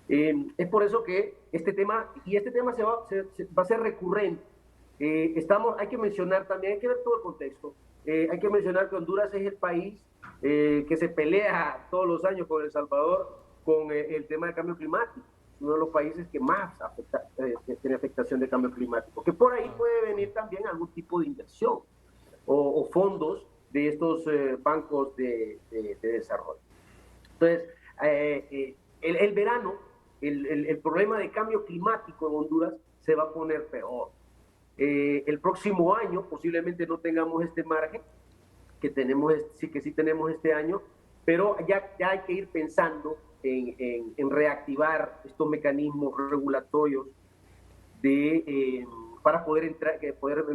Es por eso que este tema va a ser recurrente. Hay que mencionar también, hay que ver todo el contexto, hay que mencionar que Honduras es el país que se pelea todos los años con El Salvador con el tema del cambio climático, uno de los países que más tiene afectación de cambio climático, que por ahí puede venir también algún tipo de inversión o fondos de estos bancos de desarrollo. Entonces, el verano, el problema de cambio climático en Honduras se va a poner peor. El próximo año posiblemente no tengamos este margen que sí tenemos este año, pero ya hay que ir pensando en reactivar estos mecanismos regulatorios para poder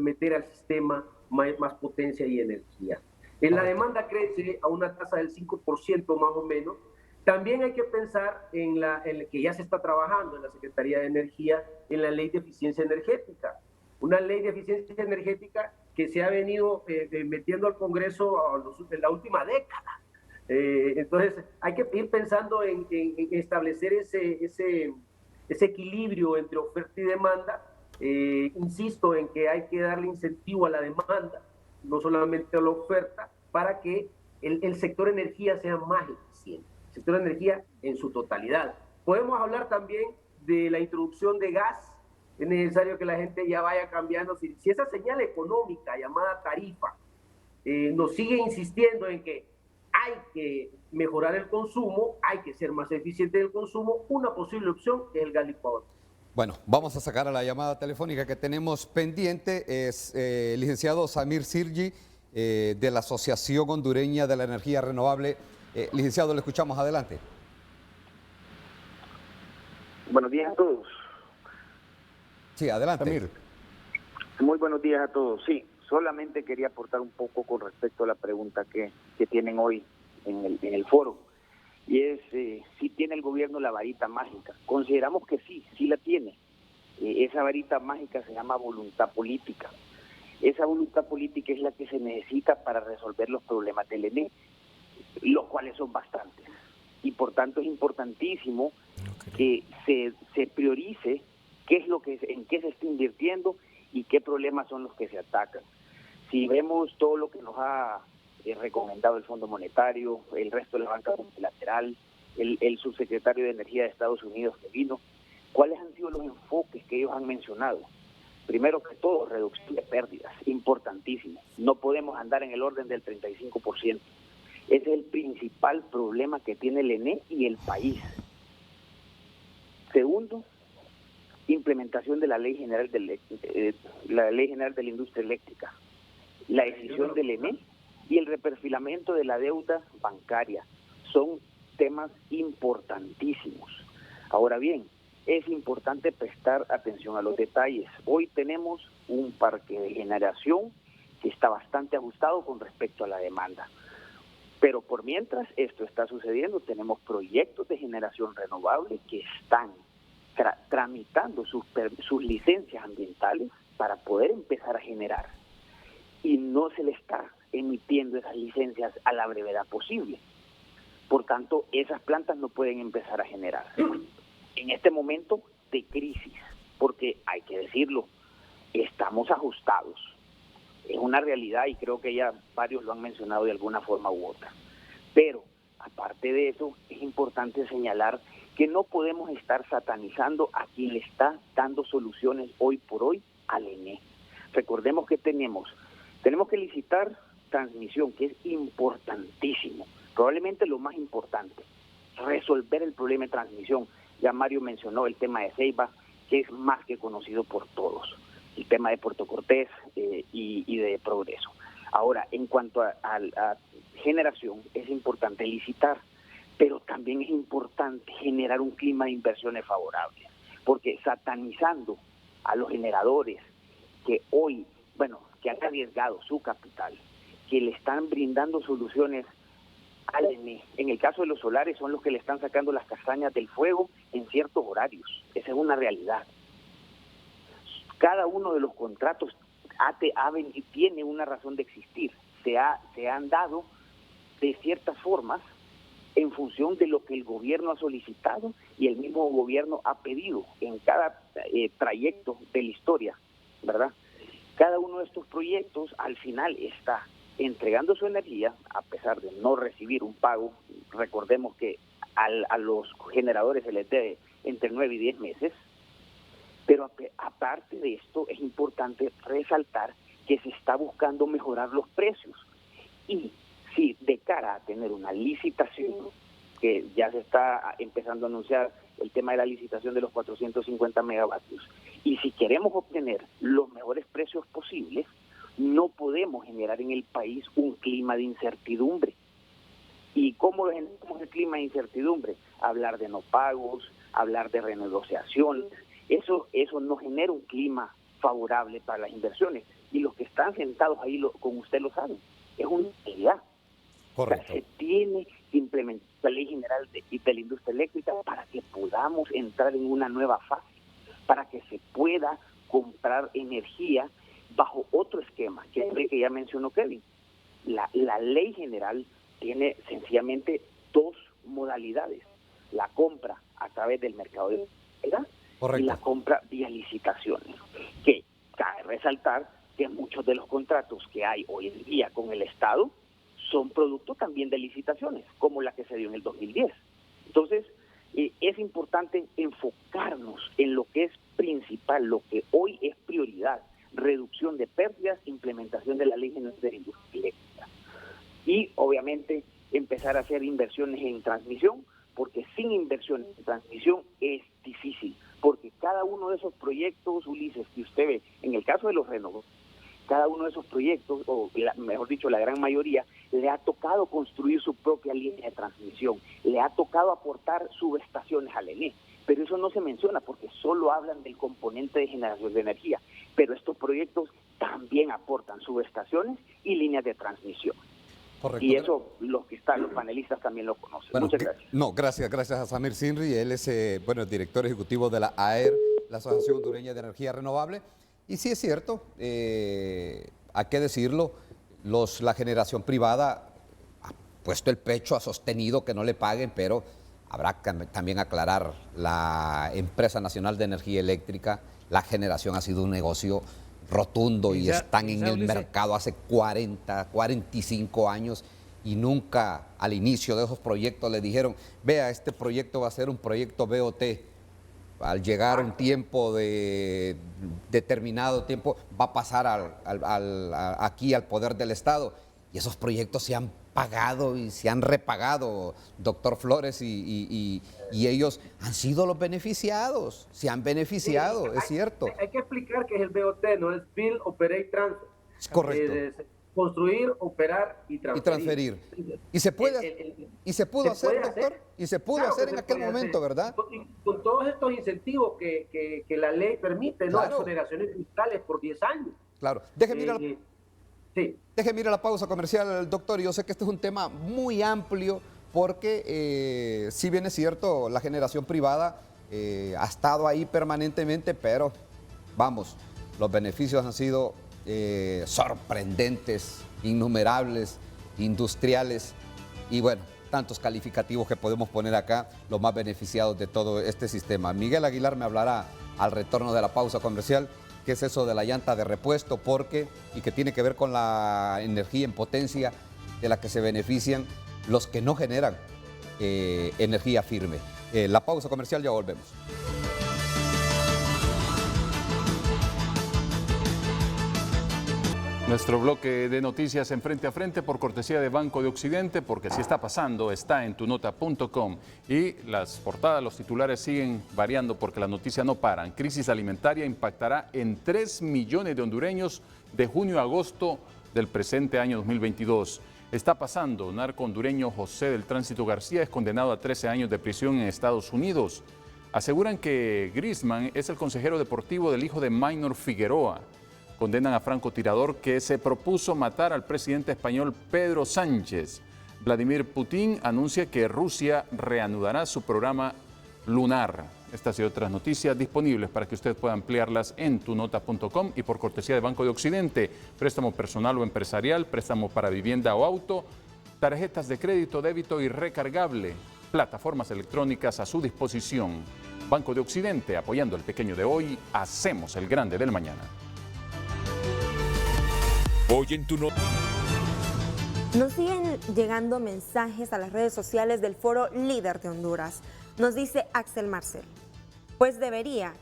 meter al sistema más potencia y energía. La demanda crece a una tasa del 5% más o menos. También hay que pensar en que ya se está trabajando en la Secretaría de Energía, en la Ley de Eficiencia Energética. Una ley de eficiencia energética que se ha venido metiendo al Congreso en la última década. Entonces, hay que ir pensando en establecer ese equilibrio entre oferta y demanda. Insisto en que hay que darle incentivo a la demanda, no solamente a la oferta, para que el sector energía sea más eficiente. El sector energía en su totalidad. Podemos hablar también de la introducción de gas. Es necesario que la gente ya vaya cambiando. Si esa señal económica llamada tarifa nos sigue insistiendo en que hay que mejorar el consumo, hay que ser más eficiente en el consumo, una posible opción es el gas licuado. Bueno, vamos a sacar a la llamada telefónica que tenemos pendiente. Es el licenciado Samir Sirgi, de la Asociación Hondureña de la Energía Renovable. Licenciado, le escuchamos, adelante. Buenos días a todos. Sí, adelante. Samir. Muy buenos días a todos. Sí, solamente quería aportar un poco con respecto a la pregunta que tienen hoy en el foro. Y es si tiene el gobierno la varita mágica. Consideramos que sí la tiene. Esa varita mágica se llama voluntad política. Esa voluntad política es la que se necesita para resolver los problemas del ENE, los cuales son bastantes. Y por tanto es importantísimo que se priorice en qué se está invirtiendo y qué problemas son los que se atacan. Si vemos todo lo que nos ha recomendado el Fondo Monetario, el resto de la banca multilateral, el subsecretario de Energía de Estados Unidos que vino, ¿cuáles han sido los enfoques que ellos han mencionado? Primero que todo, reducción de pérdidas, importantísimo. No podemos andar en el orden del 35%. Ese es el principal problema que tiene el ENE y el país. Segundo, implementación de la Ley General de la Industria Eléctrica, la decisión del ENE y el reperfilamiento de la deuda bancaria son temas importantísimos. Ahora bien, es importante prestar atención a los detalles. Hoy tenemos un parque de generación que está bastante ajustado con respecto a la demanda. Pero por mientras esto está sucediendo, tenemos proyectos de generación renovable que están tramitando sus licencias ambientales para poder empezar a generar. Y no se le está emitiendo esas licencias a la brevedad posible. Por tanto, esas plantas no pueden empezar a generar. En este momento de crisis, porque hay que decirlo, estamos ajustados. Es una realidad y creo que ya varios lo han mencionado de alguna forma u otra. Pero, aparte de eso, es importante señalar que no podemos estar satanizando a quien le está dando soluciones hoy por hoy al ENE. Recordemos que tenemos que licitar transmisión, que es importantísimo, probablemente lo más importante, resolver el problema de transmisión. Ya Mario mencionó el tema de Ceiba, que es más que conocido por todos, el tema de Puerto Cortés y de Progreso. Ahora, en cuanto a generación, es importante licitar, pero también es importante generar un clima de inversiones favorable, porque satanizando a los generadores que hoy, que han arriesgado su capital, que le están brindando soluciones al ENE. En el caso de los solares son los que le están sacando las castañas del fuego en ciertos horarios. Esa es una realidad. Cada uno de los contratos tiene una razón de existir. Se han dado de ciertas formas en función de lo que el gobierno ha solicitado y el mismo gobierno ha pedido en cada trayecto de la historia, ¿verdad? Cada uno de estos proyectos al final está entregando su energía a pesar de no recibir un pago. Recordemos que a los generadores se les debe entre 9 y 10 meses, pero aparte de esto es importante resaltar que se está buscando mejorar los precios. Y si de cara a tener una licitación, que ya se está empezando a anunciar el tema de la licitación de los 450 megavatios, y si queremos obtener los mejores precios posibles, no podemos generar en el país un clima de incertidumbre. ¿Y cómo generamos el clima de incertidumbre? Hablar de no pagos, hablar de renegociación, eso no genera un clima favorable para las inversiones. Y los que están sentados ahí, como usted lo sabe, es una realidad. Correcto. O sea, se tiene que implementar la Ley General de la Industria Eléctrica para que podamos entrar en una nueva fase, para que se pueda comprar energía bajo otro esquema, que es el que ya mencionó Kevin. La Ley General tiene sencillamente dos modalidades: la compra a través del mercado de energía y la compra vía licitaciones, que cabe resaltar que muchos de los contratos que hay hoy en día con el Estado son producto también de licitaciones, como la que se dio en el 2010. Entonces, es importante enfocarnos en lo que es principal, lo que hoy es prioridad: reducción de pérdidas, implementación de la Ley General de la Industria Eléctrica. Y, obviamente, empezar a hacer inversiones en transmisión, porque sin inversión en transmisión es difícil, porque cada uno de esos proyectos, Ulises, que usted ve, en el caso de los renovables, cada uno de esos proyectos, o mejor dicho, la gran mayoría, le ha tocado construir su propia línea de transmisión, le ha tocado aportar subestaciones al ENE, pero eso no se menciona porque solo hablan del componente de generación de energía, pero estos proyectos también aportan subestaciones y líneas de transmisión. Correcto. Y eso los panelistas también lo conocen. Bueno, muchas gracias. No, gracias a Samir Sinri. Él es el director ejecutivo de la AER, la Asociación Hondureña de Energía Renovable. Y sí es cierto, hay que decirlo, la generación privada ha puesto el pecho, ha sostenido que no le paguen, pero habrá que también aclarar: la Empresa Nacional de Energía Eléctrica, la generación ha sido un negocio rotundo y están en el mercado hace 45 años y nunca al inicio de esos proyectos le dijeron: vea, este proyecto va a ser un proyecto BOT. Al llegar un tiempo de determinado tiempo va a pasar aquí al poder del Estado. Y esos proyectos se han pagado y se han repagado, doctor Flores, y ellos han sido los beneficiados, se han beneficiado, sí, es cierto. Hay que explicar que es el BOT, no es Build, Operate, Transfer. Es correcto. Construir, operar y transferir. Y se puede, y se pudo hacer, doctor, y se pudo hacer en aquel momento, ¿verdad? Con todos estos incentivos que la ley permite, ¿no? Claro. Exoneraciones fiscales por 10 años. Claro. Déjeme ir a la pausa comercial, doctor. Yo sé que este es un tema muy amplio porque, si bien es cierto, la generación privada ha estado ahí permanentemente, pero vamos, los beneficios han sido sorprendentes, innumerables, industriales y bueno, tantos calificativos que podemos poner acá, los más beneficiados de todo este sistema. Miguel Aguilar me hablará al retorno de la pausa comercial qué es eso de la llanta de repuesto, y que tiene que ver con la energía en potencia de la que se benefician los que no generan energía firme. La pausa comercial, ya volvemos. Nuestro bloque de noticias en Frente a Frente por cortesía de Banco de Occidente, porque si está pasando, está en tunota.com. Y las portadas, los titulares siguen variando porque las noticias no paran. Crisis alimentaria impactará en 3 millones de hondureños de junio a agosto del presente año 2022. Está pasando, narco hondureño José del Tránsito García es condenado a 13 años de prisión en Estados Unidos. Aseguran que Griezmann es el consejero deportivo del hijo de Minor Figueroa. condenan a francotirador que se propuso matar al presidente español Pedro Sánchez. Vladimir Putin anuncia que Rusia reanudará su programa lunar. Estas y otras noticias disponibles para que usted pueda ampliarlas en tunota.com y por cortesía de Banco de Occidente. Préstamo personal o empresarial, préstamo para vivienda o auto, tarjetas de crédito, débito y recargable, plataformas electrónicas a su disposición. Banco de Occidente, apoyando el pequeño de hoy, hacemos el grande del mañana. Hoy en tu nota. Nos siguen llegando mensajes a las redes sociales del Foro Líder de Honduras. Nos dice Axel Marcel. Pues debería.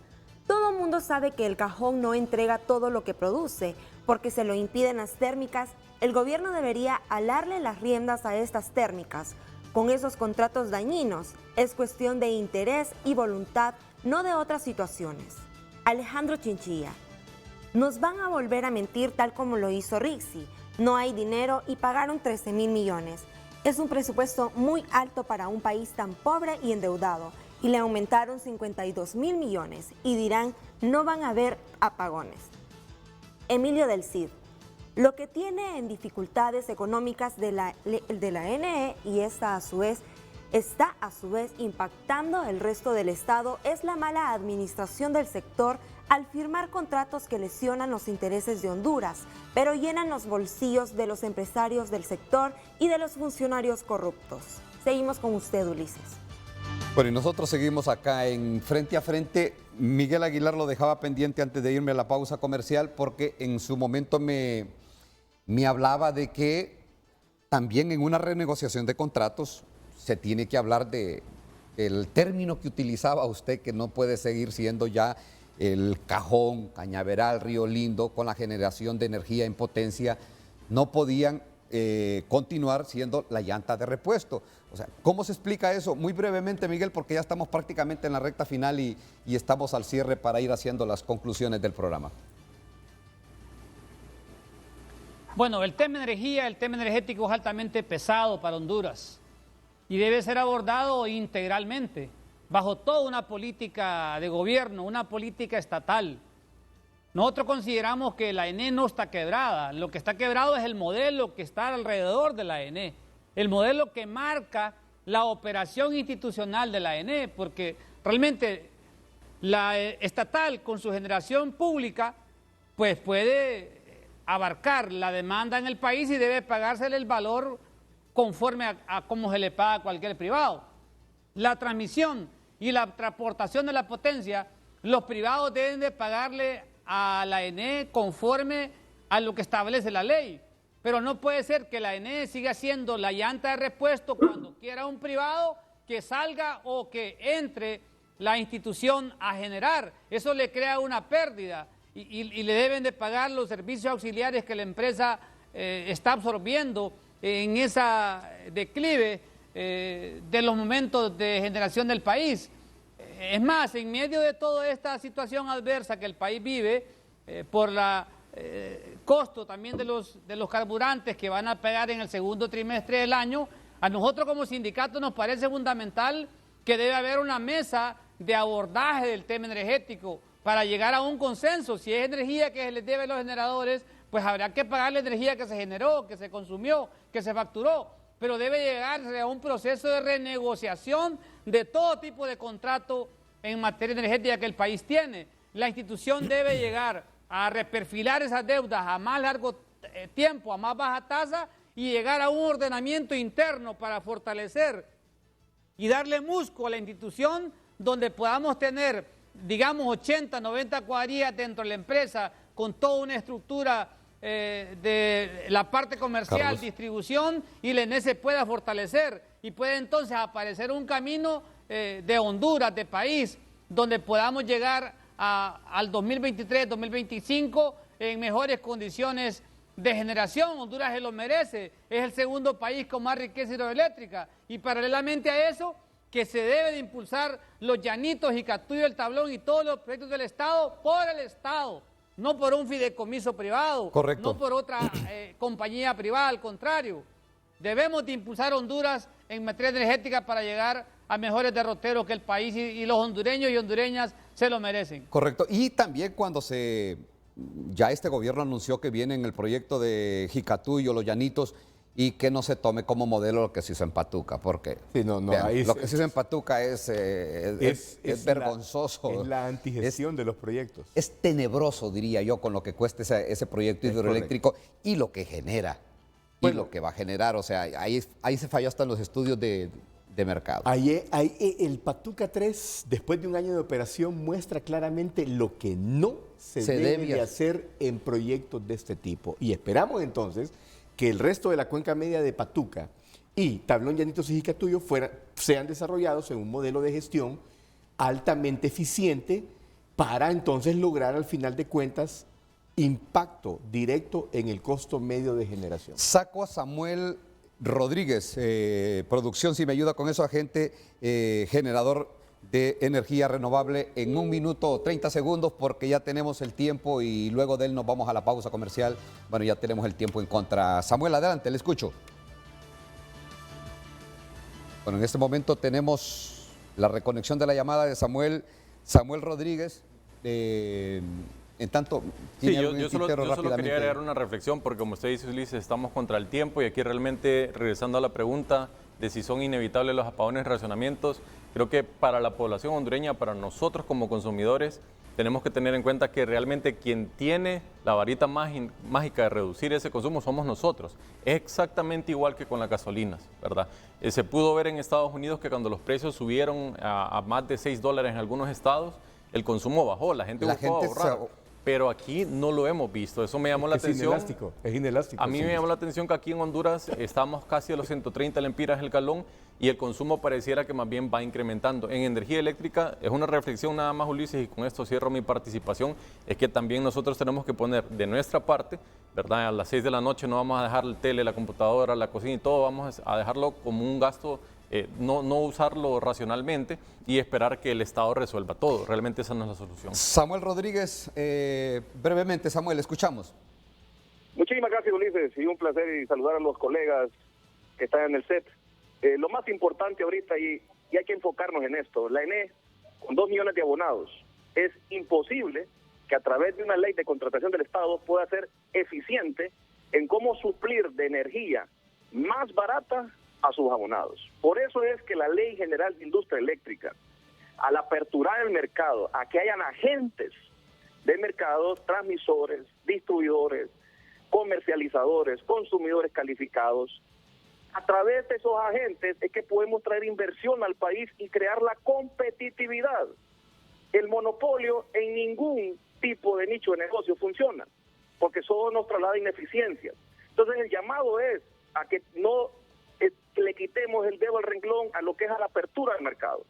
Todo mundo sabe que el cajón no entrega todo lo que produce, porque se lo impiden las térmicas. El gobierno debería alarle las riendas a estas térmicas. Con esos contratos dañinos, es cuestión de interés y voluntad, no de otras situaciones. Alejandro Chinchilla. Nos van a volver a mentir tal como lo hizo Rixi. No hay dinero y pagaron 13.000 millones. Es un presupuesto muy alto para un país tan pobre y endeudado. Y le aumentaron 52.000 millones y dirán, no van a haber apagones. Emilio del Cid. Lo que tiene en dificultades económicas de la NE y está a su vez impactando el resto del Estado es la mala administración del sector al firmar contratos que lesionan los intereses de Honduras, pero llenan los bolsillos de los empresarios del sector y de los funcionarios corruptos. Seguimos con usted, Ulises. Bueno, y nosotros seguimos acá en Frente a Frente. Miguel Aguilar lo dejaba pendiente antes de irme a la pausa comercial porque en su momento me hablaba de que también en una renegociación de contratos se tiene que hablar del término que utilizaba usted, que no puede seguir siendo ya el Cajón, Cañaveral, Río Lindo, con la generación de energía en potencia, no podían continuar siendo la llanta de repuesto. O sea, ¿cómo se explica eso? Muy brevemente, Miguel, porque ya estamos prácticamente en la recta final y estamos al cierre para ir haciendo las conclusiones del programa. Bueno, el tema energía, el tema energético es altamente pesado para Honduras y debe ser abordado integralmente, bajo toda una política de gobierno, una política estatal. Nosotros consideramos que la ENE no está quebrada, lo que está quebrado es el modelo que está alrededor de la ENE, el modelo que marca la operación institucional de la ENE, porque realmente la estatal con su generación pública pues puede abarcar la demanda en el país y debe pagársele el valor conforme a cómo se le paga a cualquier privado. La transmisión y la transportación de la potencia, los privados deben de pagarle a la ENE conforme a lo que establece la ley. Pero no puede ser que la ENE siga siendo la llanta de repuesto cuando quiera un privado que salga o que entre la institución a generar. Eso le crea una pérdida y le deben de pagar los servicios auxiliares que la empresa está absorbiendo en esa declive de los momentos de generación del país. Es más, en medio de toda esta situación adversa que el país vive, por la costo también de los carburantes que van a pegar en el segundo trimestre del año, a nosotros como sindicato nos parece fundamental que debe haber una mesa de abordaje del tema energético para llegar a un consenso. Si es energía que se les debe a los generadores, pues habrá que pagar la energía que se generó, que se consumió, que se facturó, pero debe llegarse a un proceso de renegociación de todo tipo de contrato en materia energética que el país tiene. La institución debe llegar a reperfilar esas deudas a más largo tiempo, a más baja tasa y llegar a un ordenamiento interno para fortalecer y darle músculo a la institución donde podamos tener, digamos, 80, 90 cuadrillas dentro de la empresa con toda una estructura de la parte comercial, Carlos. Distribución, y la ENE se pueda fortalecer y puede entonces aparecer un camino de Honduras, de país, donde podamos llegar al 2023, 2025 en mejores condiciones de generación. Honduras se lo merece, es el segundo país con más riqueza hidroeléctrica y paralelamente a eso que se debe de impulsar los llanitos y Catuyo, el Tablón y todos los proyectos del Estado por el Estado, no por un fideicomiso privado, Correcto. no por otra compañía privada, al contrario. Debemos de impulsar Honduras en materia energética para llegar a mejores derroteros que el país y los hondureños y hondureñas se lo merecen. Correcto. Y también cuando se ya este gobierno anunció que viene en el proyecto de Jicatuyo, Los Llanitos, y que no se tome como modelo lo que se hizo en Patuca, porque Sí, no, vean, ahí lo que se hizo en Patuca es vergonzoso. Es la antigestión de los proyectos. Es tenebroso, diría yo, con lo que cuesta ese proyecto Es hidroeléctrico y lo que genera, y lo que va a generar. O sea, ahí se falló hasta en los estudios de mercado. Ahí, el Patuca 3, después de un año de operación, muestra claramente lo que no se debe de hacer en proyectos de este tipo. Y esperamos entonces que el resto de la cuenca media de Patuca y Tablón, Llanitos y Jicatuyo sean desarrollados en un modelo de gestión altamente eficiente para entonces lograr al final de cuentas impacto directo en el costo medio de generación. Saco a Samuel Rodríguez, producción, si me ayuda con eso, agente generador de energía renovable, en 1 minuto 30 segundos, porque ya tenemos el tiempo y luego de él nos vamos a la pausa comercial. Bueno, ya tenemos el tiempo en contra. Samuel, adelante, le escucho. Bueno, en este momento tenemos la reconexión de la llamada de Samuel Rodríguez. En tanto, sí, yo solo quería agregar una reflexión, porque como usted dice, Ulises, estamos contra el tiempo y aquí realmente, regresando a la pregunta de si son inevitables los apagones y racionamientos, creo que para la población hondureña, para nosotros como consumidores, tenemos que tener en cuenta que realmente quien tiene la varita mágica de reducir ese consumo somos nosotros. Es exactamente igual que con las gasolinas, ¿verdad? Se pudo ver en Estados Unidos que cuando los precios subieron a más de $6 en algunos estados, el consumo bajó, la gente buscó ahorrar. Pero aquí no lo hemos visto, eso me llamó la atención. Es inelástico. A mí me llamó la atención que aquí en Honduras estamos casi a los 130 lempiras el galón y el consumo pareciera que más bien va incrementando. En energía eléctrica, es una reflexión nada más, Ulises, y con esto cierro mi participación, es que también nosotros tenemos que poner de nuestra parte, ¿verdad? A las 6 de la noche no vamos a dejar el tele, la computadora, la cocina y todo, vamos a dejarlo como un gasto, no usarlo racionalmente y esperar que el Estado resuelva todo. Realmente esa no es la solución. Samuel Rodríguez, brevemente, Samuel, escuchamos. Muchísimas gracias, Ulises, y un placer y saludar a los colegas que están en el set. Lo más importante ahorita, y hay que enfocarnos en esto, la ENE, con 2 millones de abonados, es imposible que a través de una ley de contratación del Estado pueda ser eficiente en cómo suplir de energía más barata a sus abonados. Por eso es que la Ley General de Industria Eléctrica, al aperturar el mercado, a que hayan agentes de mercado, transmisores, distribuidores, comercializadores, consumidores calificados, a través de esos agentes es que podemos traer inversión al país y crear la competitividad. El monopolio en ningún tipo de nicho de negocio funciona, porque solo nos traslada ineficiencias. Entonces el llamado es a que no le quitemos el dedo al renglón a lo que es a la apertura del mercado.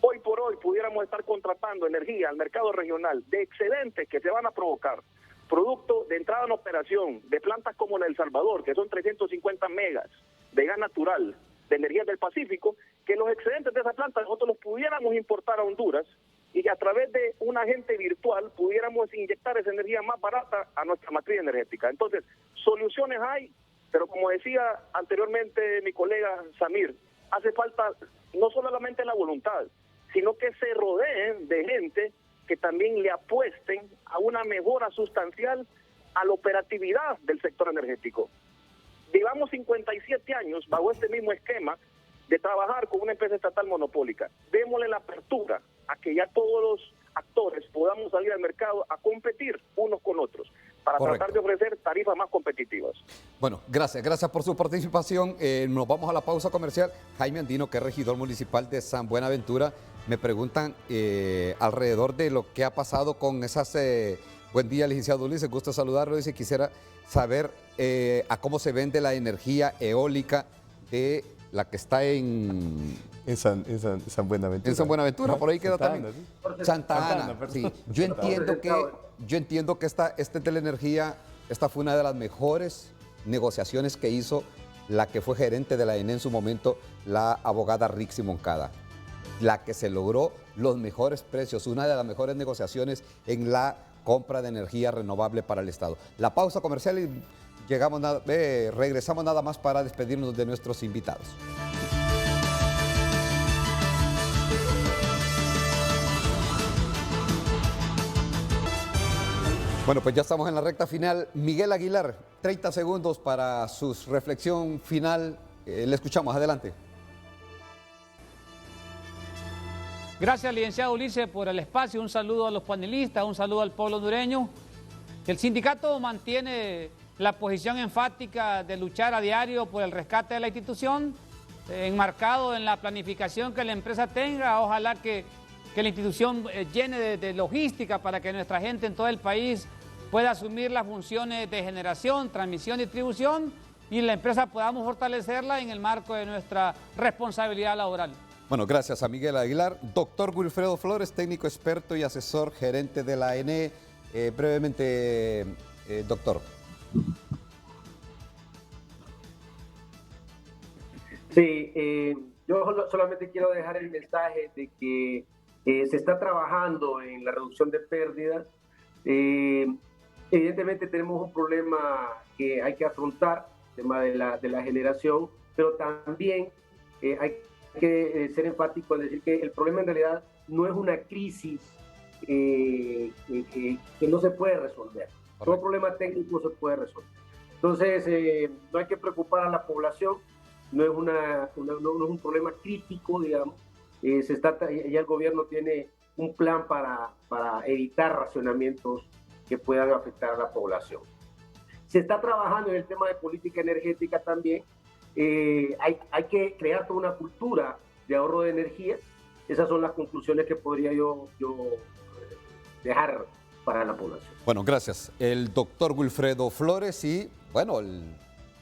Hoy por hoy pudiéramos estar contratando energía al mercado regional de excedentes que se van a provocar, producto de entrada en operación de plantas como la de El Salvador, que son 350 megas de gas natural, de energía del Pacífico, que los excedentes de esa planta nosotros los pudiéramos importar a Honduras y que a través de un agente virtual pudiéramos inyectar esa energía más barata a nuestra matriz energética. Entonces, soluciones hay, pero como decía anteriormente mi colega Samir, hace falta no solamente la voluntad, sino que se rodeen de gente que también le apuesten a una mejora sustancial a la operatividad del sector energético. Llevamos 57 años bajo este mismo esquema de trabajar con una empresa estatal monopólica. Démosle la apertura a que ya todos los actores podamos salir al mercado a competir unos con otros para tratar de ofrecer tarifas más competitivas. Bueno, gracias por su participación. Nos vamos a la pausa comercial. Jaime Andino, que es regidor municipal de San Buenaventura, me preguntan alrededor de lo que ha pasado con esas... buen día, licenciado Ulises, gusto saludarlo. Dice, quisiera saber a cómo se vende la energía eólica de la que está en San Buenaventura. En San Buenaventura, no, por ahí queda Santa también. Ana, ¿sí? Santa Ana, sí. Yo entiendo que esta Teleenergía, esta fue una de las mejores negociaciones que hizo la que fue gerente de la ENE en su momento, la abogada Rixi Moncada. La que se logró los mejores precios, una de las mejores negociaciones en la compra de energía renovable para el Estado. La pausa comercial y regresamos nada más para despedirnos de nuestros invitados. Bueno, pues ya estamos en la recta final. Miguel Aguilar, 30 segundos para su reflexión final. Le escuchamos, adelante. Gracias, licenciado Ulises, por el espacio. Un saludo a los panelistas, un saludo al pueblo hondureño. El sindicato mantiene la posición enfática de luchar a diario por el rescate de la institución, enmarcado en la planificación que la empresa tenga. Ojalá que la institución llene de logística para que nuestra gente en todo el país pueda asumir las funciones de generación, transmisión y distribución, y la empresa podamos fortalecerla en el marco de nuestra responsabilidad laboral. Bueno, gracias a Miguel Aguilar. Doctor Wilfredo Flores, técnico experto y asesor gerente de la ENE. Brevemente, doctor. Sí, yo solamente quiero dejar el mensaje de que se está trabajando en la reducción de pérdidas. Evidentemente tenemos un problema que hay que afrontar, el tema de la generación, pero también hay que ser enfático en decir que el problema en realidad no es una crisis que no se puede resolver. Todo problema técnico se puede resolver. Entonces, no hay que preocupar a la población, no es un problema crítico, digamos. Ya el gobierno tiene un plan para evitar racionamientos que puedan afectar a la población. Se está trabajando en el tema de política energética también. Hay que crear toda una cultura de ahorro de energía. Esas son las conclusiones que podría yo dejar para la población. Bueno, gracias. El doctor Wilfredo Flores y, bueno,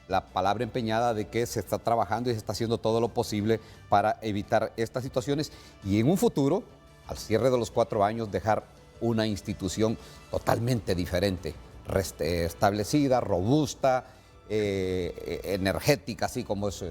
la palabra empeñada de que se está trabajando y se está haciendo todo lo posible para evitar estas situaciones y en un futuro, al cierre de los 4 años, dejar una institución totalmente diferente, establecida, robusta, energética, así como es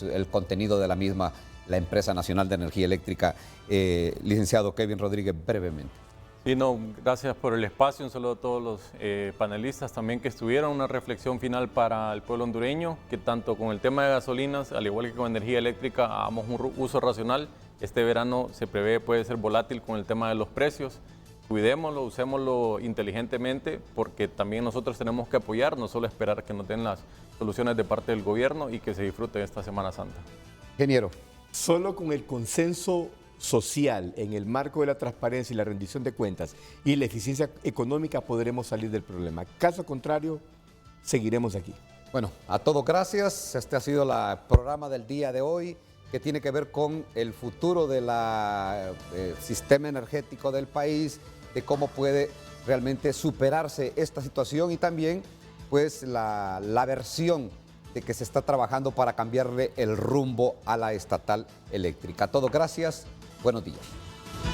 el contenido de la misma, la Empresa Nacional de Energía Eléctrica. Licenciado Kevin Rodríguez, brevemente. Sí, no, gracias por el espacio. Un saludo a todos los panelistas también que estuvieron. Una reflexión final para el pueblo hondureño, que tanto con el tema de gasolinas, al igual que con energía eléctrica, hagamos un uso racional. Este verano se prevé puede ser volátil con el tema de los precios. Cuidémoslo, usémoslo inteligentemente, porque también nosotros tenemos que apoyar, no solo esperar que nos den las soluciones de parte del gobierno y que se disfrute esta Semana Santa. Ingeniero. Solo con el consenso social en el marco de la transparencia y la rendición de cuentas y la eficiencia económica podremos salir del problema. Caso contrario, seguiremos aquí. Bueno, a todos gracias. Este ha sido el programa del día de hoy, que tiene que ver con el futuro del sistema energético del país, de cómo puede realmente superarse esta situación y también pues la versión de que se está trabajando para cambiarle el rumbo a la estatal eléctrica. A todos gracias, buenos días.